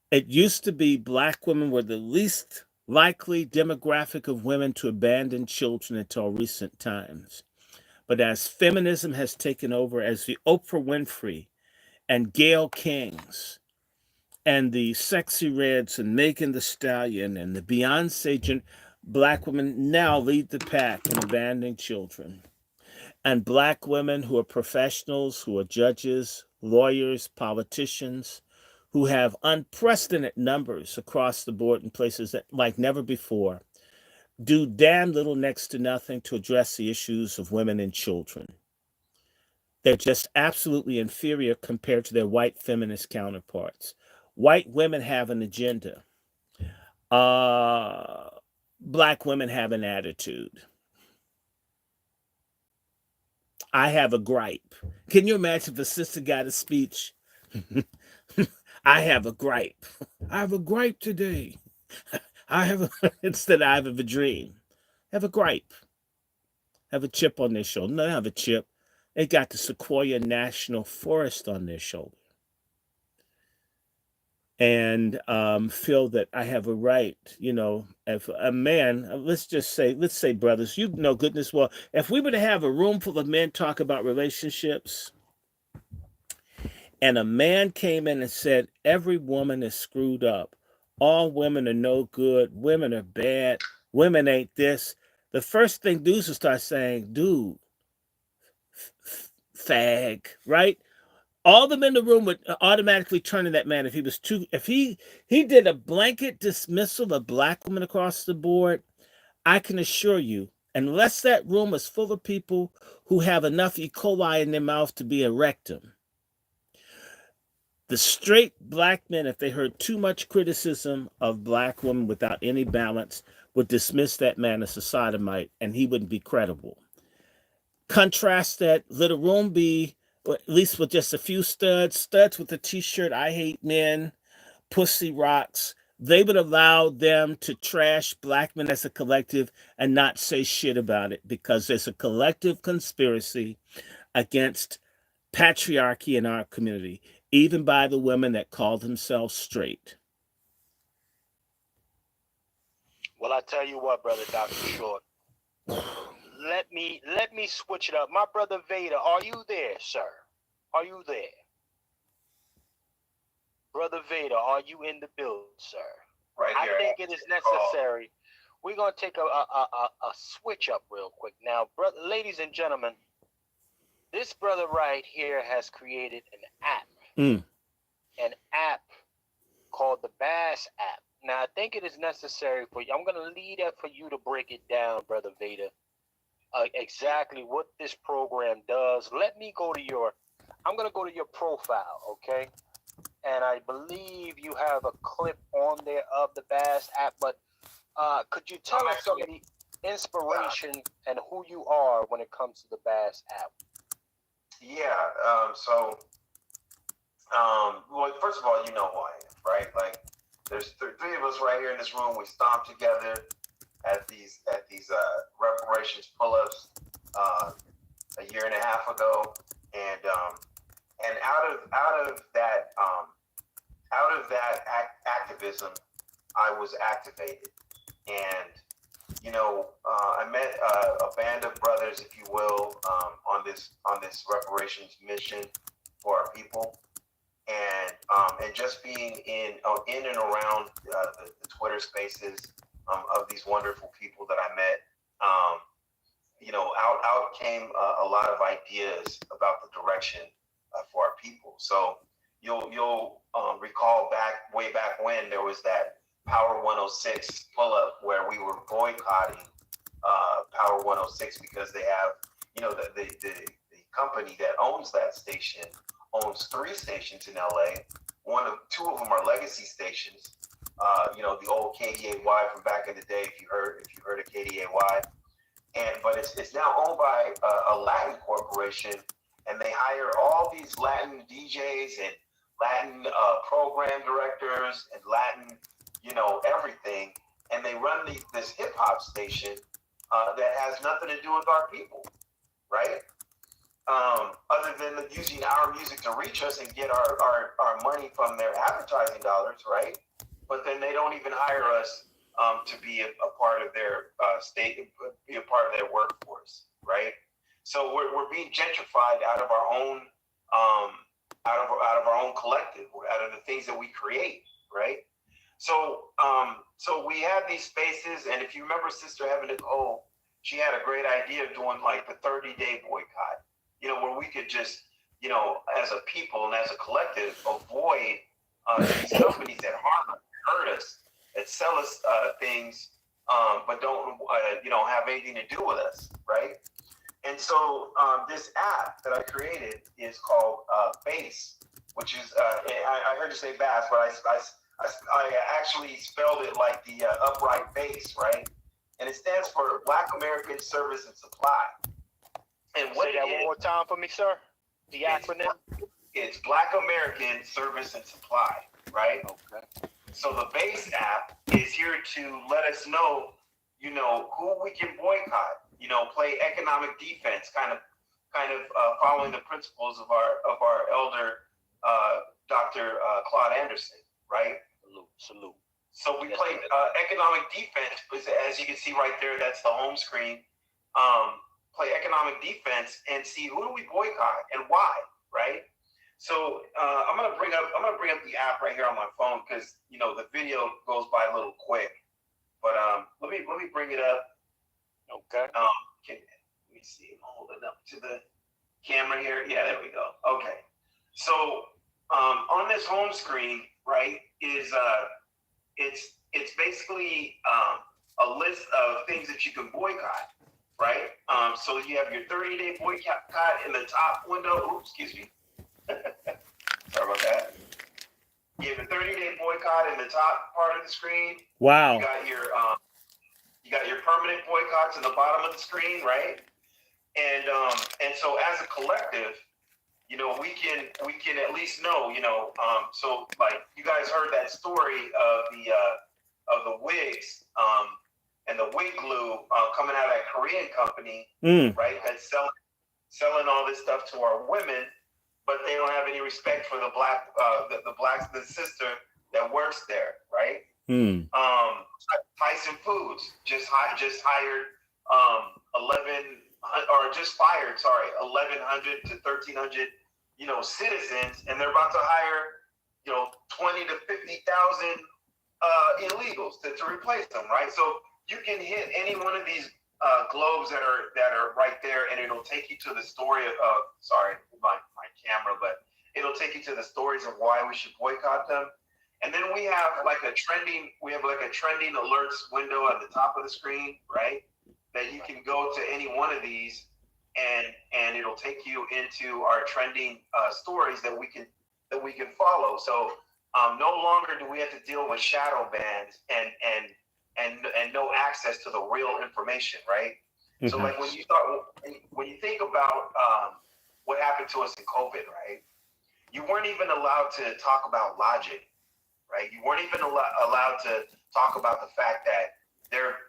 It used to be black women were the least likely demographic of women to abandon children until recent times. But as feminism has taken over, as the Oprah Winfrey and Gayle Kings and the Sexy Reds and Megan Thee Stallion and the black women now lead the pack in abandoning children. And black women who are professionals, who are judges, lawyers, politicians, who have unprecedented numbers across the board in places that like never before, do damn little next to nothing to address the issues of women and children. They're just absolutely inferior compared to their white feminist counterparts. White women have an agenda. Black women have an attitude. I have a gripe. Can you imagine if a sister got a speech? I have a gripe. I have a gripe today. Instead I have a dream. Have a gripe. Have a chip on their shoulder. No, they have a chip. They got the Sequoia National Forest on their shoulder. And feel that I have a right, if a man, let's say brothers, you know goodness well, if we were to have a room full of men talk about relationships, and a man came in and said, every woman is screwed up, all women are no good, women are bad, women ain't this, the first thing dudes will start saying, dude, fag, right? All the men in the room would automatically turn to that man if he did a blanket dismissal of black women across the board. I can assure you, unless that room is full of people who have enough E. coli in their mouth to be a rectum, the straight black men, if they heard too much criticism of black women without any balance, would dismiss that man as a sodomite, and he wouldn't be credible. Contrast that, let a room be, at least with just a few studs with a t-shirt, I hate men, pussy rocks. They would allow them to trash black men as a collective and not say shit about it because there's a collective conspiracy against patriarchy in our community, even by the women that call themselves straight. Well, I tell you what, brother Dr. Short. Let me switch it up. My brother Vader, are you there, sir? Are you there? Brother Vader, are you in the building, sir? Right here. I think it is necessary. We're going to take a switch up real quick. Now, ladies and gentlemen, this brother right here has created an app. An app called the Bass app. Now, I think it is necessary for you. I'm going to leave that for you to break it down, brother Vader. Exactly what this program does. I'm going to go to your profile, okay? And I believe you have a clip on there of the Bass app, but could you tell us some of the inspiration and who you are when it comes to the Bass app? Yeah, well, first of all, you know who I am, right? Like, there's three of us right here in this room. We stomped together at these reparations pull-ups a year and a half ago, and out of that activism, I was activated, and I met a band of brothers, if you will, on this reparations mission for our people, and just being in and around the Twitter spaces of these wonderful people that I met, out came a lot of ideas about the direction for our people. So you'll recall way back when there was that Power 106 pull-up where we were boycotting Power 106 because they have, the company that owns that station owns 3 stations in LA. Two of them are legacy stations. The old KDAY from back in the day, if you heard of KDAY. But it's now owned by a Latin corporation, and they hire all these Latin DJs and Latin program directors and Latin, everything, and they run this hip hop station that has nothing to do with our people, right? Other than using our music to reach us and get our money from their advertising dollars, right? But then they don't even hire us to be a part of their state, be a part of their workforce, right? So we're being gentrified out of our own out of our own collective, out of the things that we create, right? So so we have these spaces, and if you remember Sister Heaven Nicole, she had a great idea of doing like the 30-day boycott, where we could just, as a people and as a collective, avoid these companies that harm us, hurt us, that sell us things, but don't, have anything to do with us, right? And so this app that I created is called Bass, which is, I heard you say bass, but I actually spelled it like the upright bass, right? And it stands for Black American Service and Supply. And what Say that one more time for me, sir. The acronym. It's Black American Service and Supply, right? Okay. So the Base app is here to let us know, who we can boycott. Play economic defense, kind of following the principles of our elder Dr. Claude Anderson, right? Salute. So we play economic defense, as you can see right there. That's the home screen. Play economic defense and see who do we boycott and why, right? So I'm gonna bring up the app right here on my phone because the video goes by a little quick. But let me bring it up. Okay. Let me see. I'm holding up to the camera here. Yeah, there we go. Okay. So on this home screen, right, is it's basically a list of things that you can boycott, right? So you have your 30-day boycott in the top window. Oops, excuse me. Sorry about that. You have a 30-day boycott in the top part of the screen. Wow. You got your permanent boycotts in the bottom of the screen, right? And so as a collective, we can at least know, so like you guys heard that story of the wigs and the wig glue coming out of that Korean company, right? That's selling all this stuff to our women, but they don't have any respect for the the sister that works there, right? Tyson Foods just hired 1,100 to 1,300 citizens, and they're about to hire 20 to 50,000 illegals to replace them, right? So you can hit any one of these globes that are right there, and it'll take you to the story of sorry, my camera, but it'll take you to the stories of why we should boycott them. And then we have like a trending alerts window at the top of the screen, right? That you can go to any one of these, and it'll take you into our trending stories that we can follow. So no longer do we have to deal with shadow bans and no access to the real information, right? Mm-hmm. So like when you think about what happened to us in COVID, right? You weren't even allowed to talk about logic. Right? You weren't even allowed to talk about the fact that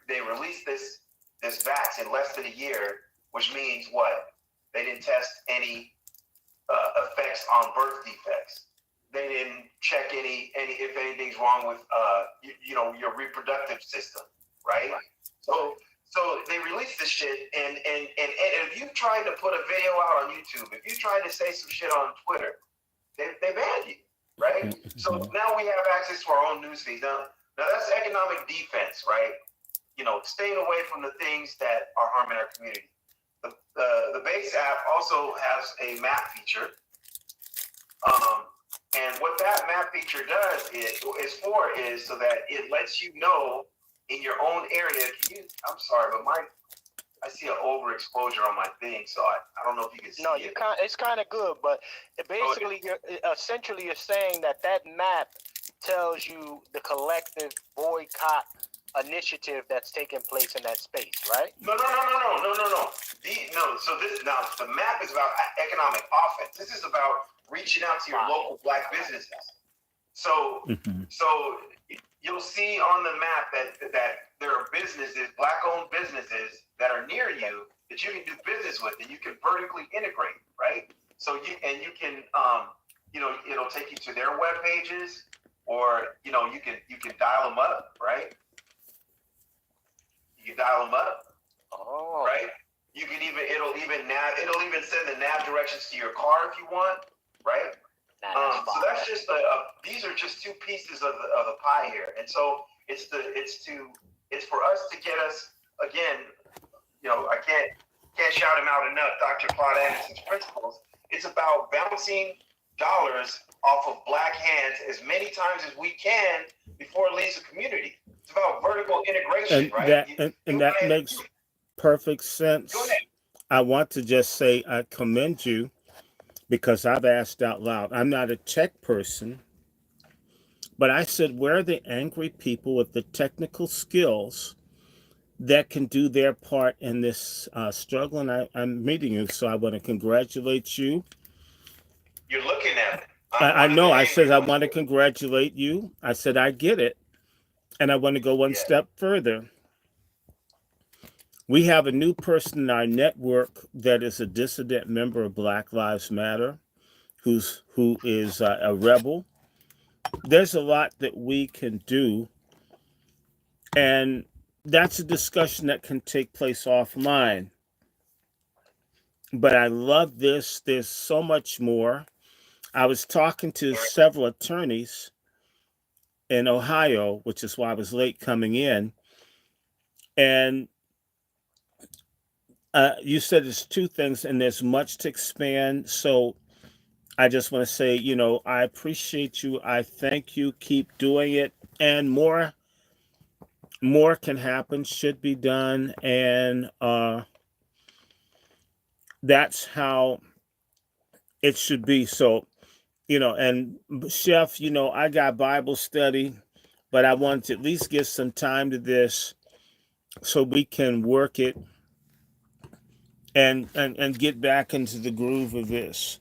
they released this vax in less than a year, which means what? They didn't test any effects on birth defects. They didn't check any if anything's wrong with your reproductive system, right? So they released this shit, and if you tried to put a video out on YouTube, if you tried to say some shit on Twitter, they banned you. Right? So now we have access to our own news feeds. Now that's economic defense, right? Staying away from the things that are harming our community. The Base app also has a map feature. And what that map feature does is so that it lets you know in your own area. I'm sorry, but I see an overexposure on my thing, so I don't know if you can see it. No, it's kind of good, but basically, you're saying that map tells you the collective boycott initiative that's taking place in that space, right? No. So the map is about economic offense. This is about reaching out to your local Black businesses. So you'll see on the map that there are businesses, Black-owned businesses that are near you that you can do business with, and you can vertically integrate, right? So you can it'll take you to their web pages, or you can dial them up, right? You can dial them up, right? You can it'll even send the nav directions to your car if you want, right? So that's just these are just two pieces of the pie here, and so it's for us to get us again. I can't shout him out enough, Dr. Claude Anderson's principles. It's about bouncing dollars off of Black hands as many times as we can before it leaves the community. It's about vertical integration, right? That makes perfect sense. I want to just say I commend you, because I've asked out loud. I'm not a tech person, but I said, where are the angry people with the technical skills that can do their part in this struggle? And I'm meeting you, so I want to congratulate you. You're looking at it. I know. I said I want to congratulate you. I said I get it, and I want to go one step further. We have a new person in our network that is a dissident member of Black Lives Matter, who is a rebel. There's a lot that we can do, and that's a discussion that can take place offline. But I love this. There's so much more. I was talking to several attorneys in Ohio, which is why I was late coming in, and you said there's two things, and there's much to expand. So I just want to say, I appreciate you. I thank you. Keep doing it. And more can happen, should be done. And that's how it should be. So, and Chef, I got Bible study, but I want to at least give some time to this so we can work it and get back into the groove of this.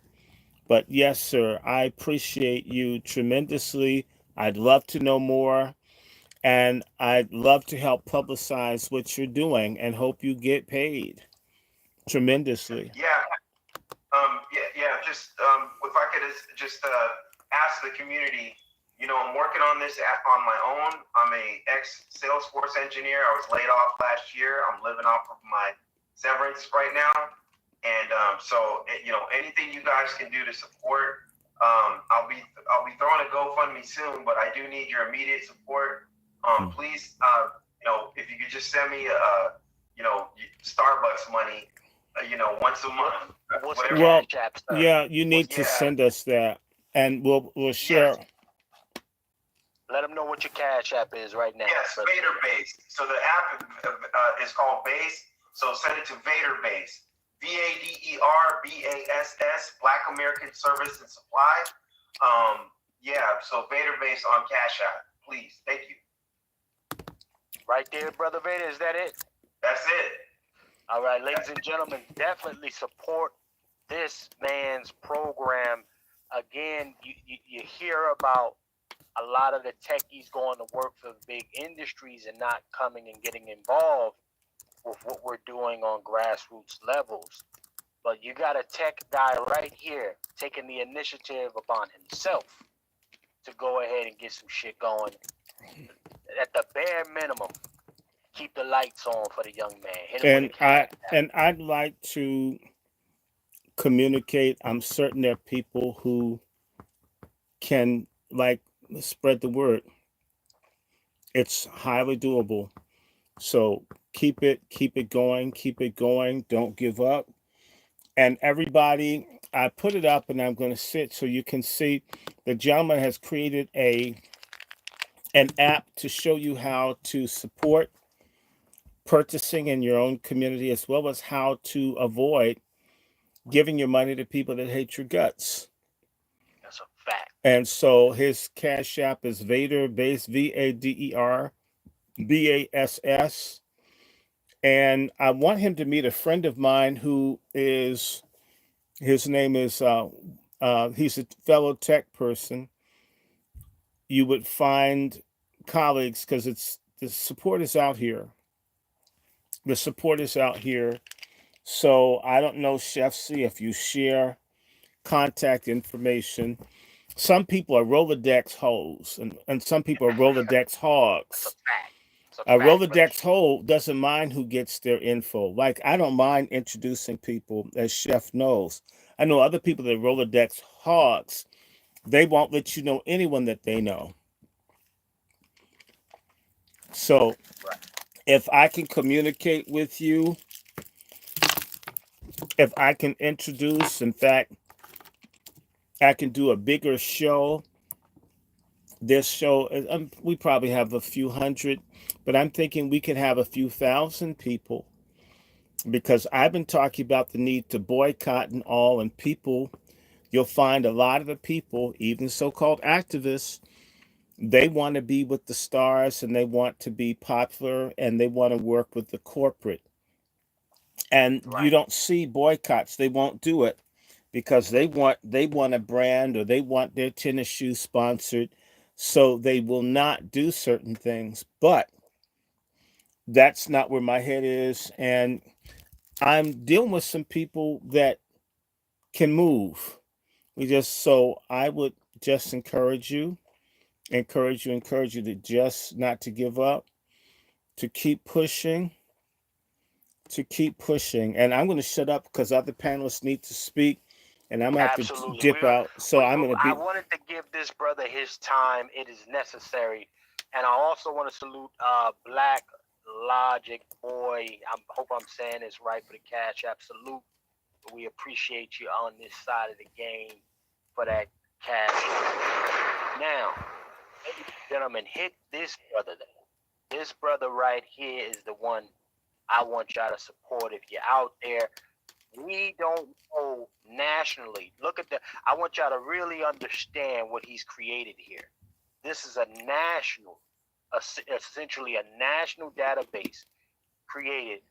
But yes, sir, I appreciate you tremendously. I'd love to know more, and I'd love to help publicize what you're doing, and hope you get paid tremendously. Just if I could just ask the community, I'm working on this on my own. I'm a ex-Salesforce engineer. I was laid off last year. I'm living off of my severance right now. And so anything you guys can do to support, I'll be throwing a GoFundMe soon, but I do need your immediate support. Please, if you could just send me Starbucks money, once a month. Well, yeah, you need to send us that, and we'll share. Yes. Let them know what your Cash App is right now. Yes, Vader Base. So the app is called Base. So send it to Vader Base. VADERBASS, Black American Service and Supply. So Vader Base on Cash App, please. Thank you. Right there, Brother Vader. Is that it? That's it. All right, ladies and gentlemen, definitely support this man's program. Again, you hear about a lot of the techies going to work for big industries and not coming and getting involved with what we're doing on grassroots levels. But you got a tech guy right here taking the initiative upon himself to go ahead and get some shit going. At the bare minimum, keep the lights on for the young man. I'd like to communicate. I'm certain there are people who can spread the word. It's highly doable. So keep it going. Don't give up. And everybody, I put it up, and I'm going to sit so you can see. The gentleman has created an app to show you how to support purchasing in your own community, as well as how to avoid giving your money to people that hate your guts. That's a fact. And so his Cash App is Vader Base, VADER BASS. And I want him to meet a friend of mine who is, his name is, he's a fellow tech person. You would find colleagues because it's the support is out here. The support is out here. So I don't know, Chef C, if you share contact information. Some people are Rolodex hoes, and some people are Rolodex That's a hogs. fact. It's a A fact, brother. Rolodex hoe doesn't mind who gets their info. Like, I don't mind introducing people, as Chef knows. I know other people that are Rolodex hogs. They won't let you know anyone that they know. So Right. if I can communicate with you, if I can introduce, in fact, I can do a bigger show. This show, we probably have a few hundred, but I'm thinking we could have a few thousand people because I've been talking about the need to boycott and all, and people, you'll find a lot of the people, even so-called activists, they want to be with the stars and they want to be popular and they want to work with the corporate. And you Right. don't see boycotts. They won't do it because they want a brand or they want their tennis shoes sponsored. So they will not do certain things. But that's not where my head is. And I'm dealing with some people that can move. So I would just encourage you to just not to give up, to keep pushing, And I'm going to shut up because other panelists need to speak, and I'm going to have to Absolutely. dip out. So I'm going to I be. wanted to give this brother his time. It is necessary. And I also want to salute Black Logic Boy. I hope I'm saying this right for the Cash App. Salute. We appreciate you on this side of the game for that Cash App. Now, ladies and gentlemen, hit this brother there. This brother right here is the one I want y'all to support if you're out there. We don't know nationally. Look at the. I want y'all to really understand what he's created here. This is a national, essentially a national database created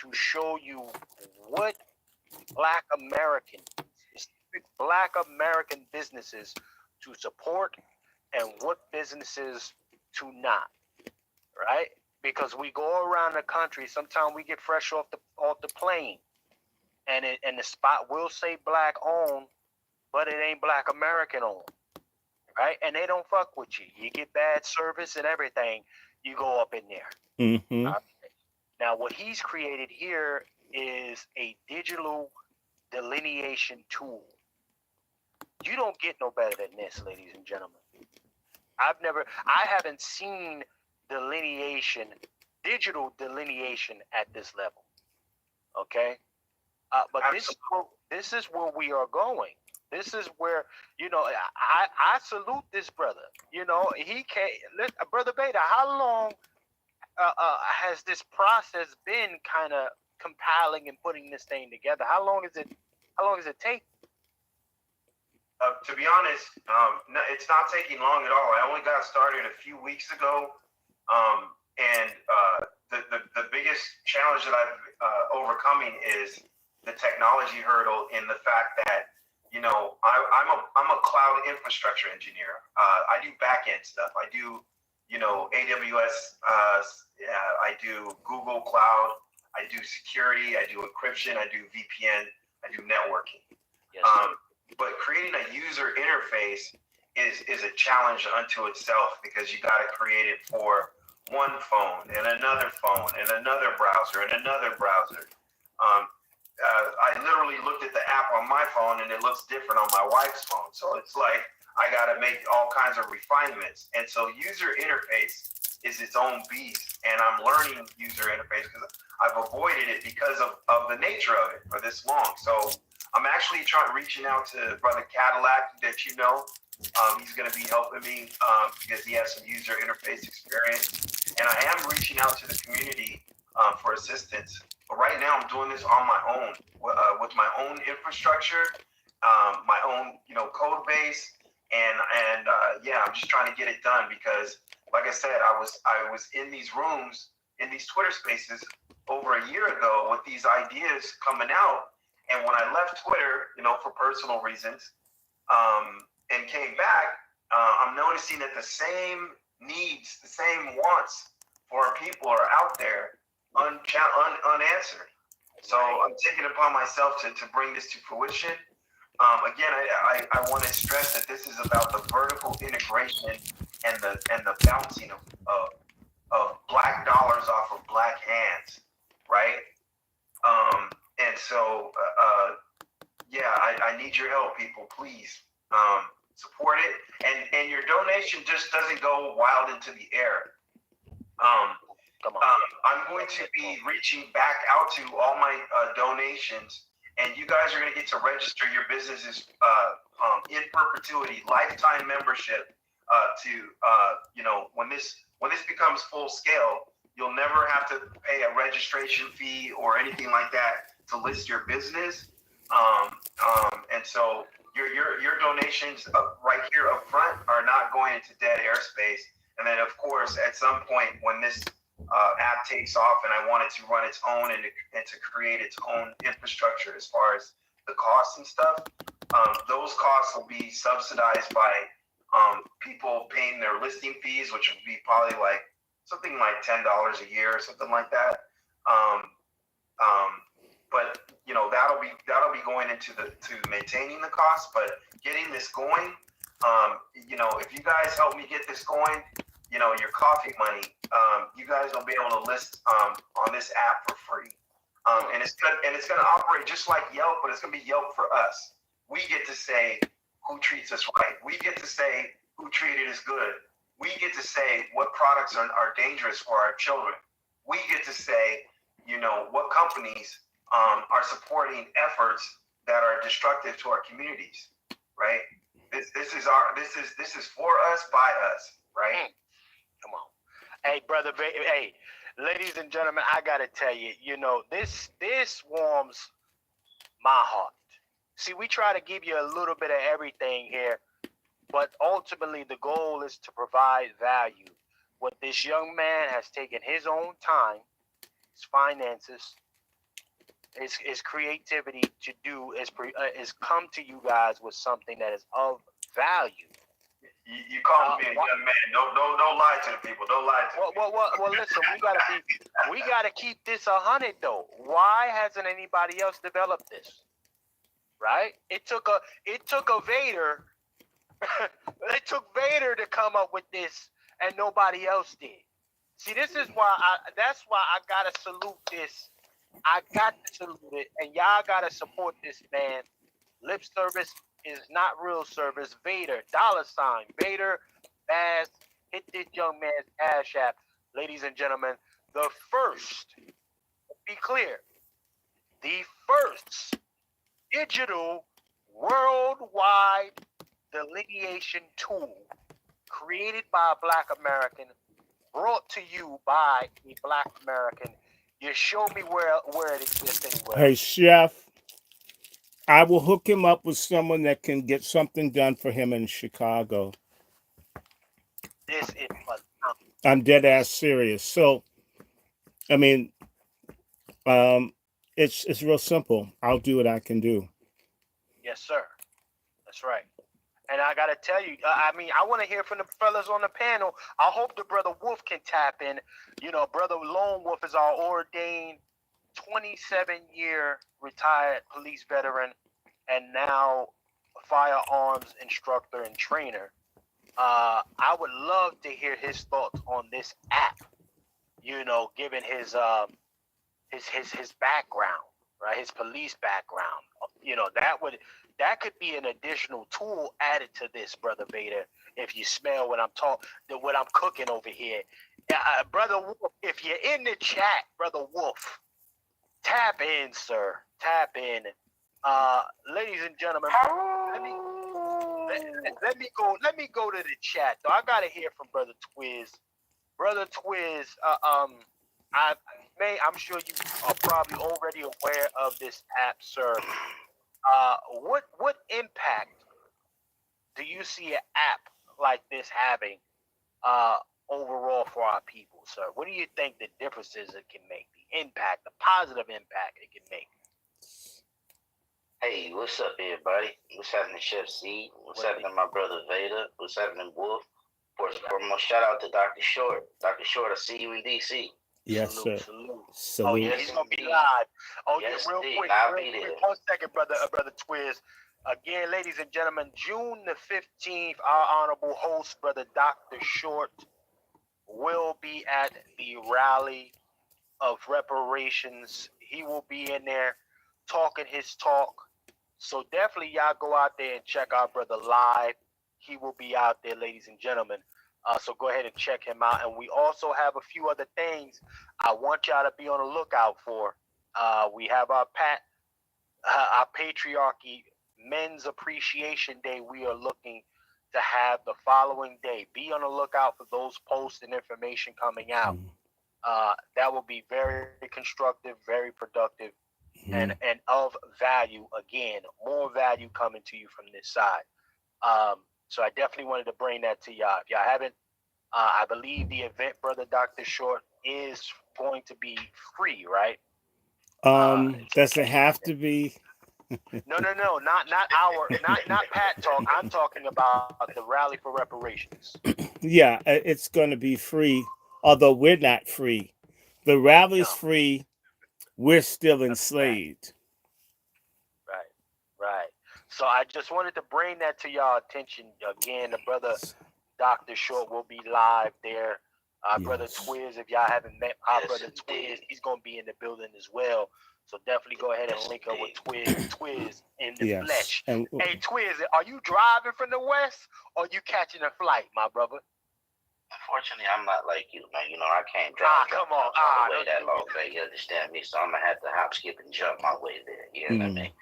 to show you what Black American, specific Black American businesses to support and what businesses to not. Right? Because we go around the country, sometimes we get fresh off the plane, and the spot will say Black owned, but it ain't Black American owned, right? And they don't fuck with you. You get bad service and everything. You go up in there. Mm-hmm. All right? Now, what he's created here is a digital delineation tool. You don't get no better than this, ladies and gentlemen. I haven't seen delineation, digital delineation at this level. Okay, but this is where we are going. This is where I salute this brother. He can't. Brother Beta, how long has this process been kind of compiling and putting this thing together? How long is it? How long does it take? To be honest, no, it's not taking long at all. I only got started a few weeks ago, and the biggest challenge that I've overcoming is the technology hurdle in the fact that I'm a cloud infrastructure engineer. I do back end stuff. I do AWS. I do Google Cloud. I do security. I do encryption. I do VPN. I do networking. Yes. But creating a user interface is a challenge unto itself because you got to create it for one phone and another browser and another browser. I literally looked at the app on my phone and it looks different on my wife's phone. So it's like I got to make all kinds of refinements. And so user interface is its own beast. And I'm learning user interface because I've avoided it because of the nature of it for this long. So I'm actually reaching out to Brother Cadillac that you know. He's going to be helping me because he has some user interface experience. And I am reaching out to the community for assistance. But right now I'm doing this on my own with my own infrastructure, my own code base. And I'm just trying to get it done because like I said, I was in these rooms, in these Twitter spaces over a year ago with these ideas coming out. And when I left Twitter, for personal reasons, and came back, I'm noticing that the same needs, the same wants for our people are out there unanswered. So I'm taking it upon myself to bring this to fruition. Again, I want to stress that this is about the vertical integration and the bouncing of black dollars off of black hands, right? And so, I need your help, people. Please support it, and your donation just doesn't go wild into the air. I'm going to be reaching back out to all my donations, and you guys are going to get to register your businesses in perpetuity, lifetime membership. When this becomes full scale, you'll never have to pay a registration fee or anything like that to list your business. And so your donations right here up front are not going into dead airspace. And then, of course, at some point when this app takes off and I want it to run its own and to create its own infrastructure as far as the costs and stuff, those costs will be subsidized by people paying their listing fees, which would be probably like something like $10 a year or something like that. But that'll be going into to maintaining the cost. But getting this going, if you guys help me get this going, your coffee money, you guys will be able to list on this app for free. And it's gonna operate just like Yelp, but it's gonna be Yelp for us. We get to say who treats us right. We get to say who treated us good. We get to say what products are dangerous for our children. We get to say, what companies are supporting efforts that are destructive to our communities, right? This is for us, by us, right? Come on. Hey, brother, hey, ladies and gentlemen, I gotta tell you, this warms my heart. See, we try to give you a little bit of everything here, but ultimately the goal is to provide value. What this young man has taken his own time, his finances, his creativity to do is come to you guys with something that is of value. You call me a young man. Don't lie to the people. Don't lie to the people. Well, listen, we gotta keep this 100 though. Why hasn't anybody else developed this? Right? It took a Vader. It took Vader to come up with this, and nobody else did. See, that's why I gotta salute this. I got to salute it, and y'all gotta support this man. Lip service is not real service. Vader, $ Vader, Bass, hit this young man's Cash App. Ladies and gentlemen, the first, be clear, the first digital worldwide delineation tool created by a Black American, brought to you by a Black American. You show me where it exists anywhere. Hey, Chef, I will hook him up with someone that can get something done for him in Chicago. This is phenomenal. I'm dead ass serious. So, I mean, it's real simple. I'll do what I can do. Yes, sir. That's right. And I gotta tell you, I want to hear from the fellas on the panel. I hope the brother Wolf can tap in. Brother Lone Wolf is our ordained 27-year retired police veteran and now firearms instructor and trainer. I would love to hear his thoughts on this app. Given his background, right? His police background. That could be an additional tool added to this, Brother Vader. If you smell what I'm cooking over here, Brother Wolf. If you're in the chat, Brother Wolf, tap in, sir. Tap in. Ladies and gentlemen, let me go to the chat. Though I gotta hear from Brother Twiz. Brother Twiz, I'm sure you are probably already aware of this app, sir. What impact do you see an app like this having overall for our people, sir? What do you think the differences it can make, the impact, the positive impact it can make? Hey, what's up, everybody? What's happening, Chef C? What's happening, my brother Vader? What's happening, Wolf? First and foremost, shout out to Dr. Short. Dr. Short, I see you in DC. Yes, Salute, sir. salute. Salute. Oh, yeah, he's gonna be live. Oh, Yes, yeah, real indeed. quick, I'll real be quick. there. 1 second, brother Twiz. Again, ladies and gentlemen, June the 15th, our honorable host, brother Dr. Short, will be at the rally of reparations. He will be in there talking his talk. So definitely y'all go out there and check our brother live. He will be out there, ladies and gentlemen. So go ahead and check him out. And we also have a few other things I want y'all to be on the lookout for. We have our patriarchy Men's Appreciation Day. We are looking to have the following day. Be on the lookout for those posts and information coming out. That will be very constructive, very productive, and of value. Again, more value coming to you from this side. So I definitely wanted to bring that to y'all. If y'all haven't, I believe the event, brother Dr. Short, is going to be free, right? Does it have to be? No, not Pat talk. I'm talking about the rally for reparations. Yeah, it's going to be free, although we're not free. The rally's No. free. We're still That's enslaved. Right. So I just wanted to bring that to y'all attention. Again, the brother Dr. Short will be live there. Our brother Twiz, if y'all haven't met our brother Twiz, he's going to be in the building as well. So definitely go ahead and link up with Twiz in the flesh. And, hey, Twiz, are you driving from the west or you catching a flight, my brother? Unfortunately, I'm not like you, man. You know, I can't drive come on. all the way that long, man. You understand me? So I'm going to have to hop, skip, and jump my way there. You know what I mean?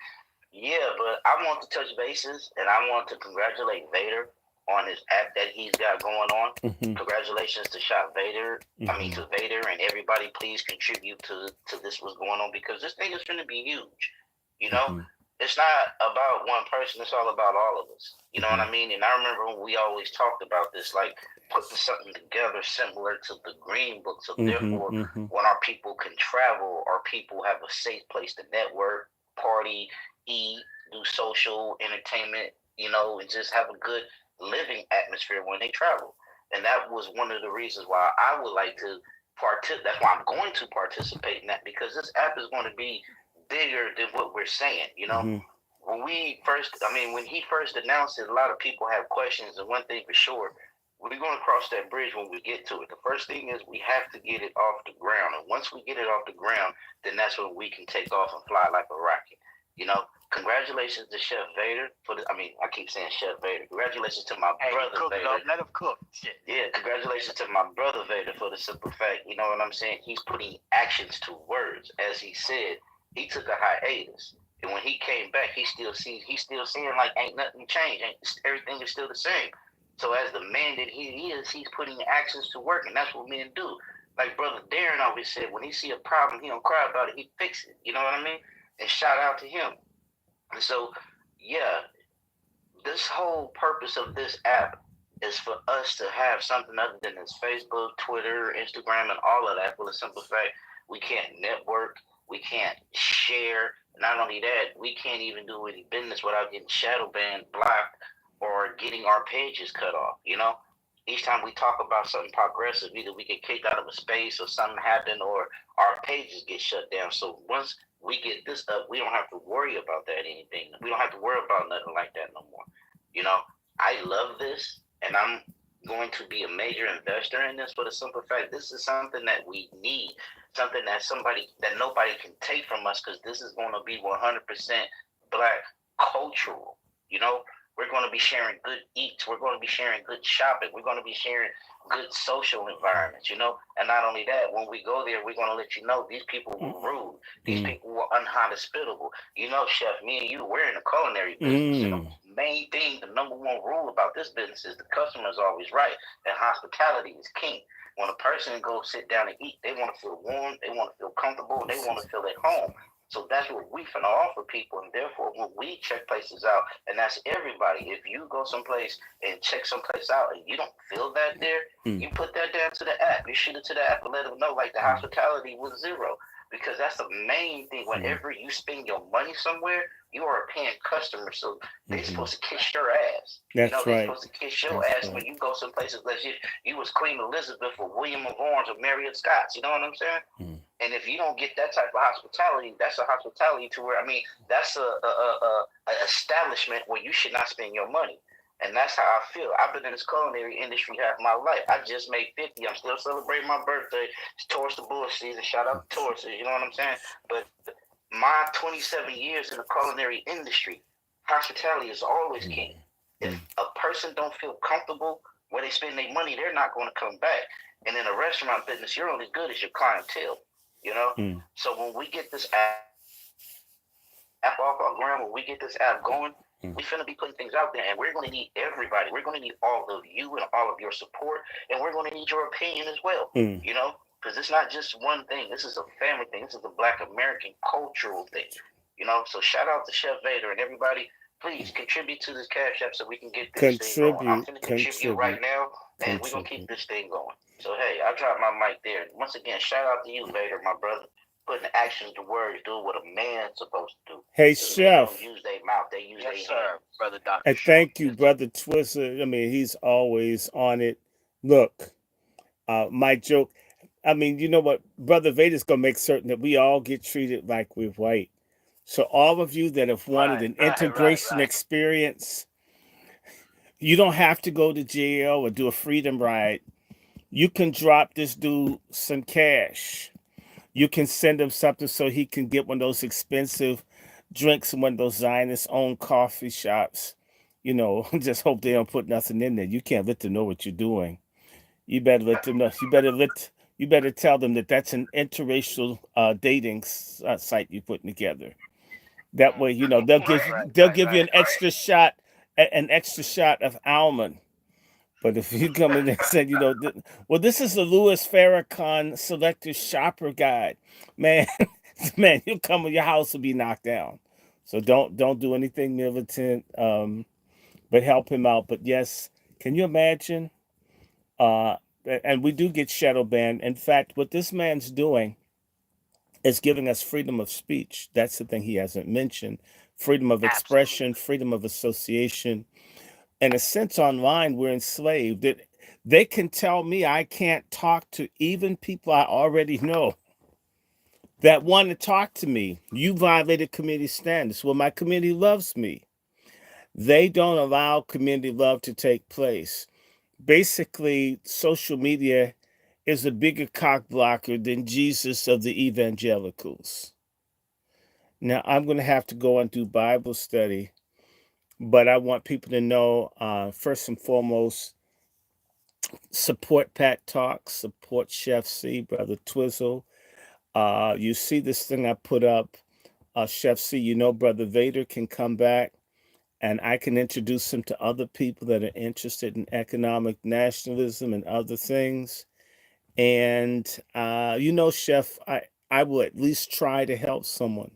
Yeah, but I want to touch bases, and I want to congratulate Vader on his app that he's got going on. Congratulations to Shot Vader. I mean, to Vader, and everybody, please contribute to this what's going on, because this thing is going to be huge. You know, it's not about one person. It's all about all of us. You know what I mean? And I remember when we always talked about this, like putting something together similar to the Green Book. So therefore, when our people can travel, our people have a safe place to network, party, eat, do social entertainment, you know, and just have a good living atmosphere when they travel. And that was one of the reasons why I would like to that's why I'm going to participate in that, because this app is going to be bigger than what we're saying, you know. When he first announced it, a lot of people have questions, and one thing for sure, we're going to cross that bridge when we get to it. The first thing is we have to get it off the ground, and once we get it off the ground, then that's when we can take off and fly like a rocket. You know, congratulations to Chef Vader I keep saying Chef Vader. Congratulations to my brother Vader. Let him cook. Shit. Yeah, congratulations to my brother Vader for the simple fact, you know what I'm saying? He's putting actions to words. As he said, he took a hiatus. And when he came back, he's still seeing like ain't nothing changed. Everything is still the same. So as the man that he is, he's putting actions to work, and that's what men do. Like Brother Darren always said, when he see a problem, he don't cry about it, he fix it. You know what I mean? And shout out to him. And so, yeah, this whole purpose of this app is for us to have something other than this Facebook, Twitter, Instagram, and all of that. For the simple fact, we can't network, we can't share. Not only that, we can't even do any business without getting shadow banned, blocked, or getting our pages cut off. You know, each time we talk about something progressive, either we get kicked out of a space or something happened, or our pages get shut down. So once we get this up, we don't have to worry about that anything. We don't have to worry about nothing like that no more. You know, I love this, and I'm going to be a major investor in this for the simple fact this is something that we need, something that nobody can take from us, because this is going to be 100% Black cultural. You know, we're going to be sharing good eats. We're going to be sharing good shopping. We're going to be sharing good social environments, you know. And not only that, when we go there, we're going to let you know these people were rude. These people were unhospitable. You know, Chef, me and you, we're in the culinary business. And the main thing, the number one rule about this business is the customer is always right, and hospitality is king. When a person goes sit down and eat, they want to feel warm, they want to feel comfortable, and they want to feel at home. So that's what we finna offer people, and therefore when we check places out, and that's everybody. If you go someplace and check someplace out and you don't feel that there, you put that down to the app. You shoot it to the app and let them know like the hospitality was zero. Because that's the main thing. Whenever you spend your money somewhere, you are a paying customer. So they're supposed to kiss your ass. That's they're right. supposed to kiss your ass when you go some places like you was Queen Elizabeth or William of Orange or Marriott Scott's. You know what I'm saying? And if you don't get that type of hospitality, that's a hospitality to where, I mean, that's a establishment where you should not spend your money. And that's how I feel. I've been in this culinary industry half my life. I just made 50. I'm still celebrating my birthday. It's towards the bull season. Shout out to Taurus. You know what I'm saying? But my 27 years in the culinary industry, hospitality is always king. If a person don't feel comfortable where they spend their money, they're not going to come back. And in a restaurant business, you're only good as your clientele. You know? So when we get this app off our ground, when we get this app going, we're going to be putting things out there, and we're going to need everybody. We're going to need all of you and all of your support, and we're going to need your opinion as well, you know, because it's not just one thing. This is a family thing. This is a Black American cultural thing, you know. So shout out to Chef Vader and everybody. Please contribute to this Cash App so we can get this thing going. I'm going to contribute right now, and we're going to keep this thing going. So, hey, I dropped my mic there. Once again, shout out to you, Vader, my brother. Putting actions to words, doing what a man's supposed to do. Hey, Chef. They don't use their mouth, they use their hands. Brother Dr. And thank you, Brother Twister. I mean, he's always on it. Look, my joke, I mean, you know what? Brother Vader's going to make certain that we all get treated like we're white. So all of you that have wanted an integration experience, you don't have to go to jail or do a freedom ride. You can drop this dude some cash. You can send him something so he can get one of those expensive drinks in one of those Zionist-owned coffee shops. You know, just hope they don't put nothing in there. You can't let them know what you're doing. You better let them know. You better tell them that that's an interracial dating site you're putting together. That way, you know, they'll give you an extra shot of almond. But if you come in and say, you know, well, this is the Louis Farrakhan Selected Shopper Guide, man, man, you'll come and your house will be knocked down. So don't do anything militant, but help him out. But yes, can you imagine? And we do get shadow banned. In fact, what this man's doing is giving us freedom of speech. That's the thing he hasn't mentioned. Freedom of expression, freedom of association. In a sense, online, we're enslaved. They can tell me I can't talk to even people I already know that want to talk to me. You violated community standards. Well, my community loves me. They don't allow community love to take place. Basically, social media is a bigger cock blocker than Jesus of the evangelicals. Now, I'm going to have to go and do Bible study. But I want people to know, first and foremost, support Pat Talk, support Chef C, Brother Twizzle. You see this thing I put up, Chef C, you know Brother Vader can come back and I can introduce him to other people that are interested in economic nationalism and other things. And, you know, Chef, I will at least try to help someone.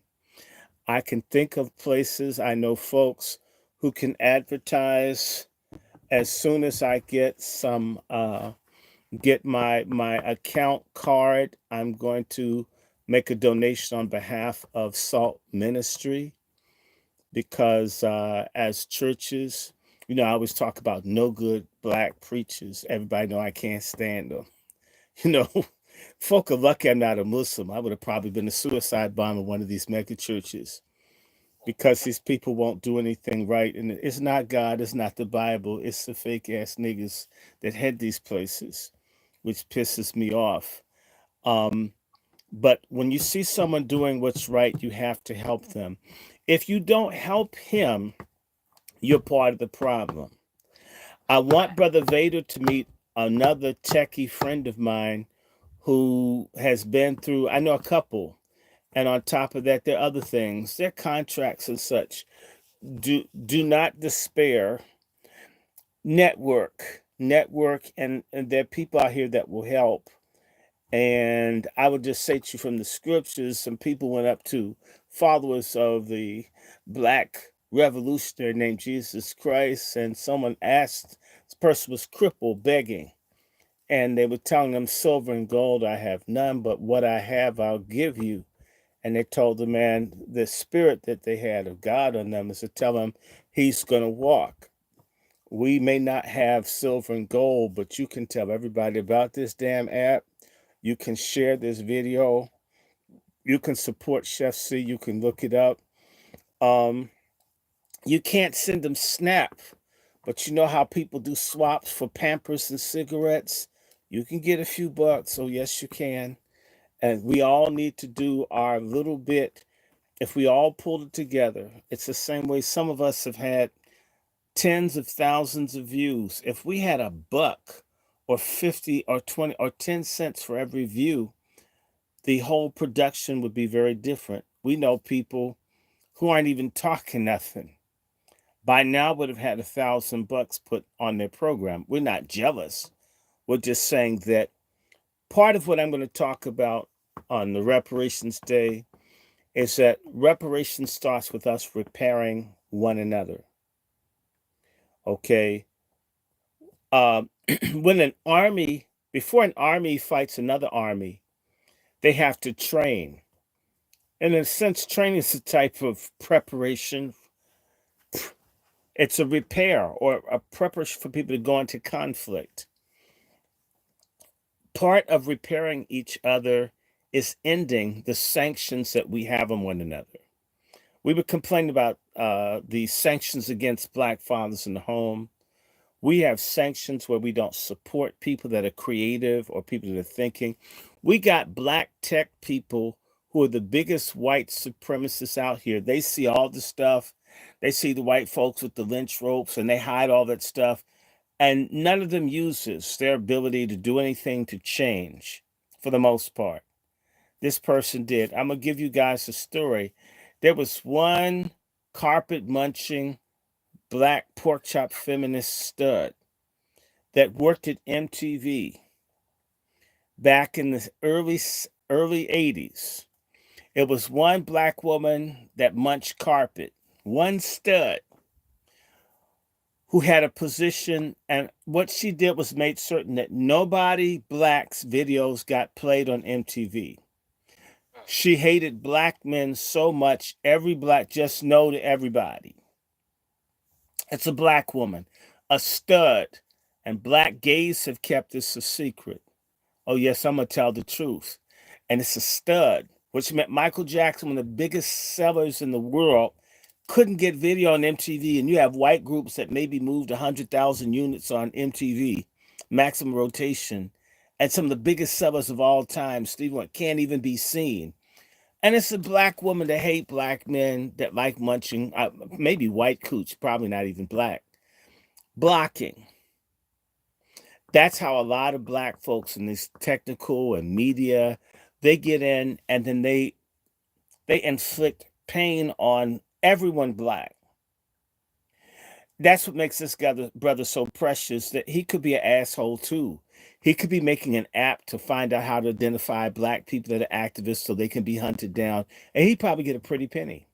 I can think of places, I know folks who can advertise as soon as I get some get my account card. I'm going to make a donation on behalf of Salt Ministry because as churches, you know, I always talk about no good Black preachers. Everybody know I can't stand them. You know, folk are lucky I'm not a Muslim. I would have probably been a suicide bomber in one of these mega churches, because these people won't do anything right. And it's not God, it's not the Bible, it's the fake ass niggas that head these places, which pisses me off. But when you see someone doing what's right, you have to help them. If you don't help him, you're part of the problem. I want Brother Vader to meet another techie friend of mine who has been through, I know a couple. And on top of that, there are other things. There are contracts and such. Do not despair. Network, and there are people out here that will help. And I would just say to you from the scriptures, some people went up to followers of the black revolutionary named Jesus Christ, and someone asked, this person was crippled, begging, and they were telling them, silver and gold I have none, but what I have I'll give you. And they told the man the spirit that they had of God on them is to tell him he's going to walk. We may not have silver and gold, but you can tell everybody about this damn app. You can share this video. You can support Chef C. You can look it up. You can't send them Snap, but you know how people do swaps for Pampers and cigarettes? You can get a few bucks. Oh, yes, you can. And we all need to do our little bit. If we all pull it together, it's the same way some of us have had tens of thousands of views. If we had a buck or 50 or 20 or 10 cents for every view, the whole production would be very different. We know people who aren't even talking nothing. By now would have had $1,000 put on their program. We're not jealous. We're just saying that part of what I'm going to talk about on the Reparations Day is that reparation starts with us repairing one another. Okay? When an army, before an army fights another army, they have to train. And in a sense, training is a type of preparation. It's a repair or a preparation for people to go into conflict. Part of repairing each other is ending the sanctions that we have on one another. We would complain about the sanctions against Black fathers in the home. We have sanctions where we don't support people that are creative or people that are thinking. We got Black tech people who are the biggest white supremacists out here. They see all the stuff. They see the white folks with the lynch ropes and they hide all that stuff. And none of them uses their ability to do anything to change for the most part. This person did. I'm going to give you guys a story. There was one carpet munching Black pork chop feminist stud that worked at MTV back in the early 80s. It was one Black woman that munched carpet, one stud who had a position, and what she did was made certain that nobody Black's videos got played on MTV. She hated Black men so much, every Black just know to everybody. It's a Black woman, a stud, and Black gays have kept this a secret. Oh yes, I'm going to tell the truth. And it's a stud, which meant Michael Jackson, one of the biggest sellers in the world, couldn't get video on MTV, and you have white groups that maybe moved 100,000 units on MTV, maximum rotation, and some of the biggest sellers of all time, Steve Wonder, can't even be seen. And it's a Black woman that hate Black men that like munching, maybe white cooch, probably not even Black. Blocking. That's how a lot of Black folks in this technical and media, they get in and then they inflict pain on everyone Black. That's what makes this brother so precious, that he could be an asshole too. He could be making an app to find out how to identify Black people that are activists so they can be hunted down, and he'd probably get a pretty penny.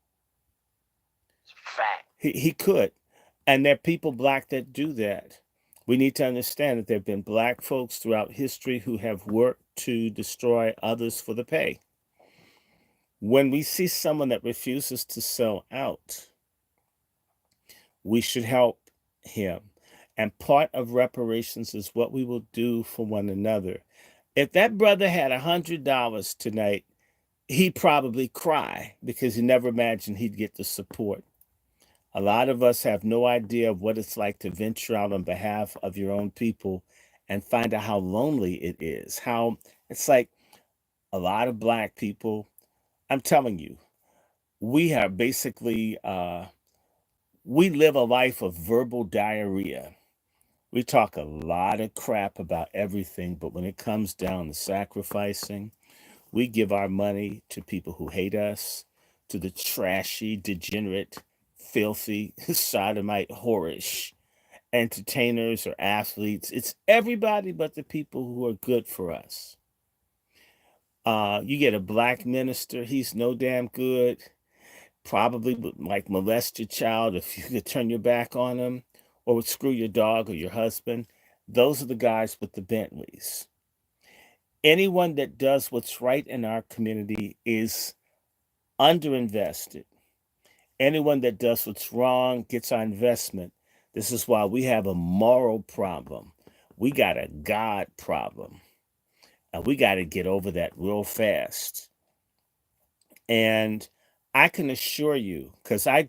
Fact. He could. And there are people Black that do that. We need to understand that there have been Black folks throughout history who have worked to destroy others for the pay. When we see someone that refuses to sell out, we should help him. And part of reparations is what we will do for one another. If that brother had $100 tonight, he'd probably cry because he never imagined he'd get the support. A lot of us have no idea of what it's like to venture out on behalf of your own people and find out how lonely it is. How it's like a lot of Black people, I'm telling you, we are basically, we live a life of verbal diarrhea. We talk a lot of crap about everything, but when it comes down to sacrificing, we give our money to people who hate us, to the trashy, degenerate, filthy, sodomite, whorish entertainers or athletes. It's everybody but the people who are good for us. You get a black minister, he's no damn good. Probably would like molest your child if you could turn your back on him, or would screw your dog or your husband. Those are the guys with the Bentleys. Anyone that does what's right in our community is underinvested. Anyone that does what's wrong gets our investment. This is why we have a moral problem. We got a God problem. And we got to get over that real fast. And I can assure you, because I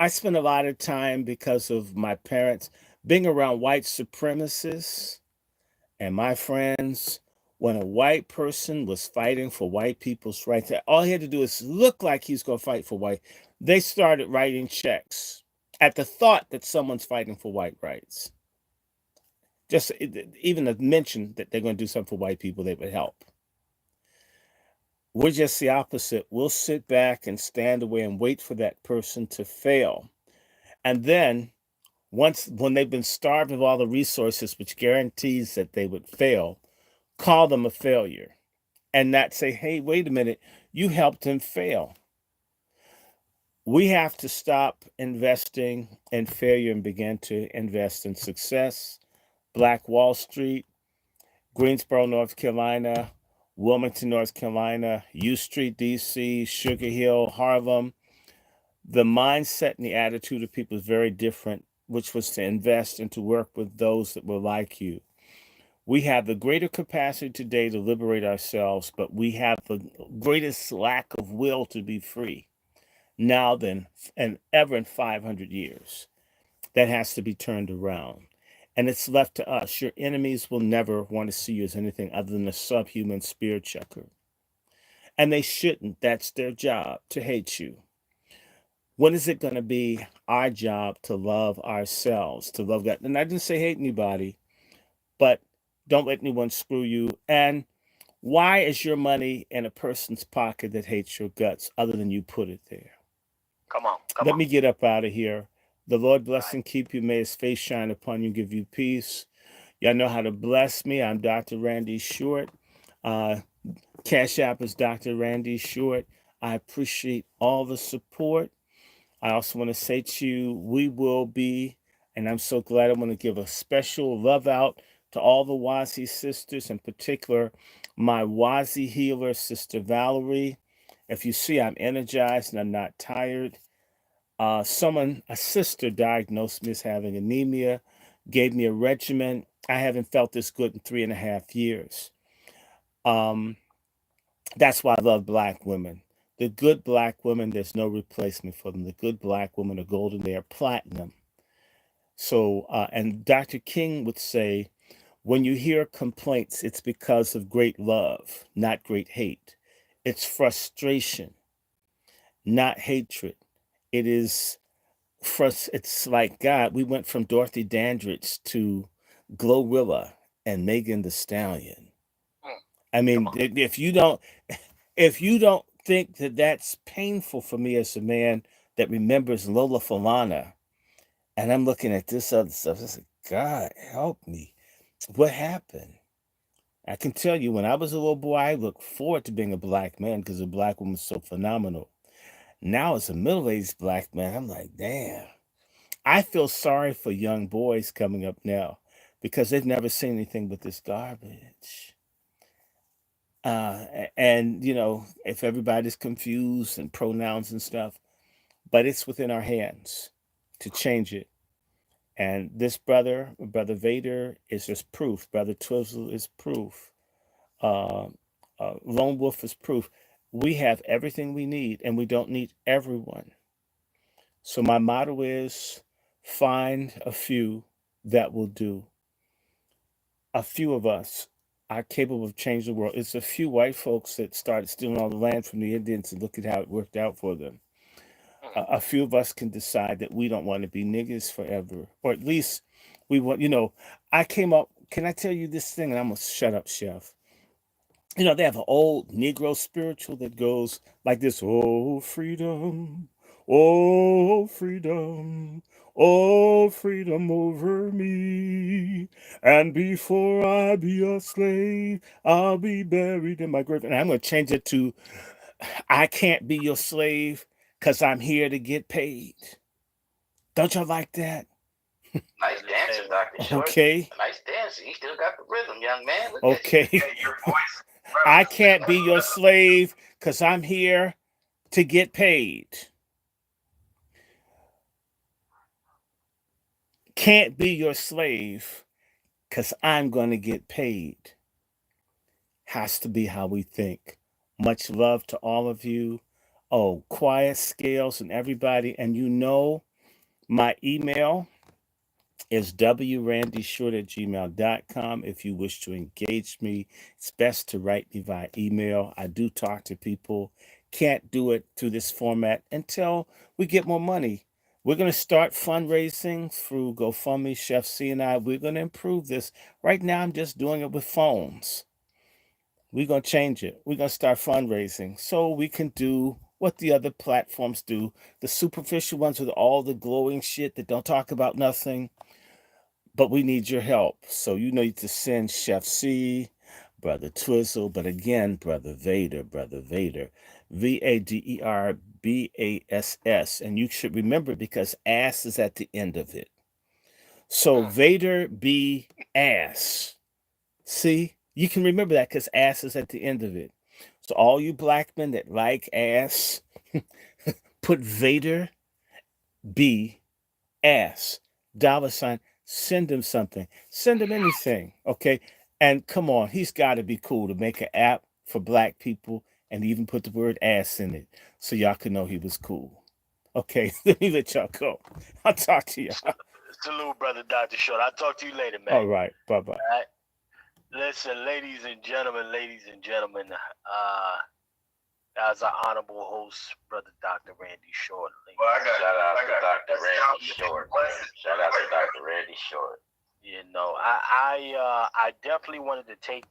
spent a lot of time because of my parents being around white supremacists and my friends. When a white person was fighting for white people's rights, all he had to do is look like he's going to fight for white. They started writing checks at the thought that someone's fighting for white rights. Just even the mention that they're going to do something for white people, they would help. We're just the opposite. We'll sit back and stand away and wait for that person to fail. And then when they've been starved of all the resources, which guarantees that they would fail, call them a failure and not say, hey, wait a minute, you helped him fail. We have to stop investing in failure and begin to invest in success. Black Wall Street, Greensboro, North Carolina, Wilmington, North Carolina, U Street, DC, Sugar Hill, Harlem. The mindset and the attitude of people is very different, which was to invest and to work with those that were like you. We have the greater capacity today to liberate ourselves, but we have the greatest lack of will to be free now than ever in 500 years. That has to be turned around. And it's left to us. Your enemies will never want to see you as anything other than a subhuman spear chucker. And they shouldn't. That's their job, to hate you. When is it going to be our job to love ourselves, to love God? And I didn't say hate anybody, but don't let anyone screw you. And why is your money in a person's pocket that hates your guts other than you put it there? Come on. Let me get up out of here. The Lord bless and keep you. May his face shine upon you and give you peace. Y'all know how to bless me. I'm Dr. Randy Short. Cash App is Dr. Randy Short. I appreciate all the support. I also want to say to you, we will be, and I'm so glad I'm going to give a special love out to all the Wazi sisters, in particular, my Wazi healer, Sister Valerie. If you see, I'm energized and I'm not tired. A sister diagnosed me as having anemia, gave me a regimen. I haven't felt this good in 3.5 years. That's why I love Black women. The good Black women, there's no replacement for them. The good Black women are golden. They are platinum. So, and Dr. King would say, when you hear complaints, it's because of great love, not great hate. It's frustration, not hatred. It is it's like God. We went from Dorothy Dandridge to Glorilla and Megan Thee Stallion. I mean, if you don't think that that's painful for me as a man that remembers Lola Falana, and I'm looking at this other stuff, I said, God help me. What happened? I can tell you, when I was a little boy, I looked forward to being a Black man because a Black woman was so phenomenal. Now, as a middle-aged Black man, I'm like, damn. I feel sorry for young boys coming up now because they've never seen anything but this garbage. And, if everybody's confused and pronouns and stuff, but it's within our hands to change it. And this Brother Vader, is just proof. Brother Twizzle is proof. Uh, Lone Wolf is proof. We have everything we need, and we don't need everyone. So my motto is find a few that will do. A few of us are capable of changing the world. It's a few white folks that started stealing all the land from the Indians, and look at how it worked out for them. A few of us can decide that we don't want to be niggas forever, or at least we want, I came up, can I tell you this thing? And I'm going to shut up, Chef. They have an old Negro spiritual that goes like this: oh, freedom, Oh, freedom over me. And before I be a slave, I'll be buried in my grave. And I'm going to change it to I can't be your slave because I'm here to get paid. Don't y'all like that? Nice dancing, Dr. Short. Okay. Nice dancing. You still got the rhythm, young man. Look Okay. Hey, your voice. I can't be your slave because I'm here to get paid. Can't be your slave because I'm going to get paid. Has to be how we think. Much love to all of you. Oh, Quiet Scales and everybody. And you know, my email is wrandyshort@gmail.com. If you wish to engage me, it's best to write me via email. I do talk to people. Can't do it through this format until we get more money. We're going to start fundraising through GoFundMe. Chef C and I, we're going to improve this. Right now, I'm just doing it with phones. We're going to change it. We're going to start fundraising so we can do what the other platforms do, the superficial ones with all the glowing shit that don't talk about nothing. But we need your help. So you need to send Chef C, Brother Twizzle, but again, Brother Vader, VADERBASS. And you should remember because ass is at the end of it. So Vader B ass. See, you can remember that because ass is at the end of it. So all you black men that like ass, put Vader B ass, $, send him something, send him anything, okay? And come on, he's got to be cool to make an app for black people and even put the word ass in it so y'all can know he was cool. Okay, let me let y'all go. I'll talk to y'all. Salute, brother Dr. Short. I'll talk to you later, man. All right, bye-bye. All right. Listen, ladies and gentlemen, as our honorable host, brother Dr. Randy Short. Well, Shout out to Dr. Randy Short. Shout out to Dr. Randy Short. You know, I definitely wanted to take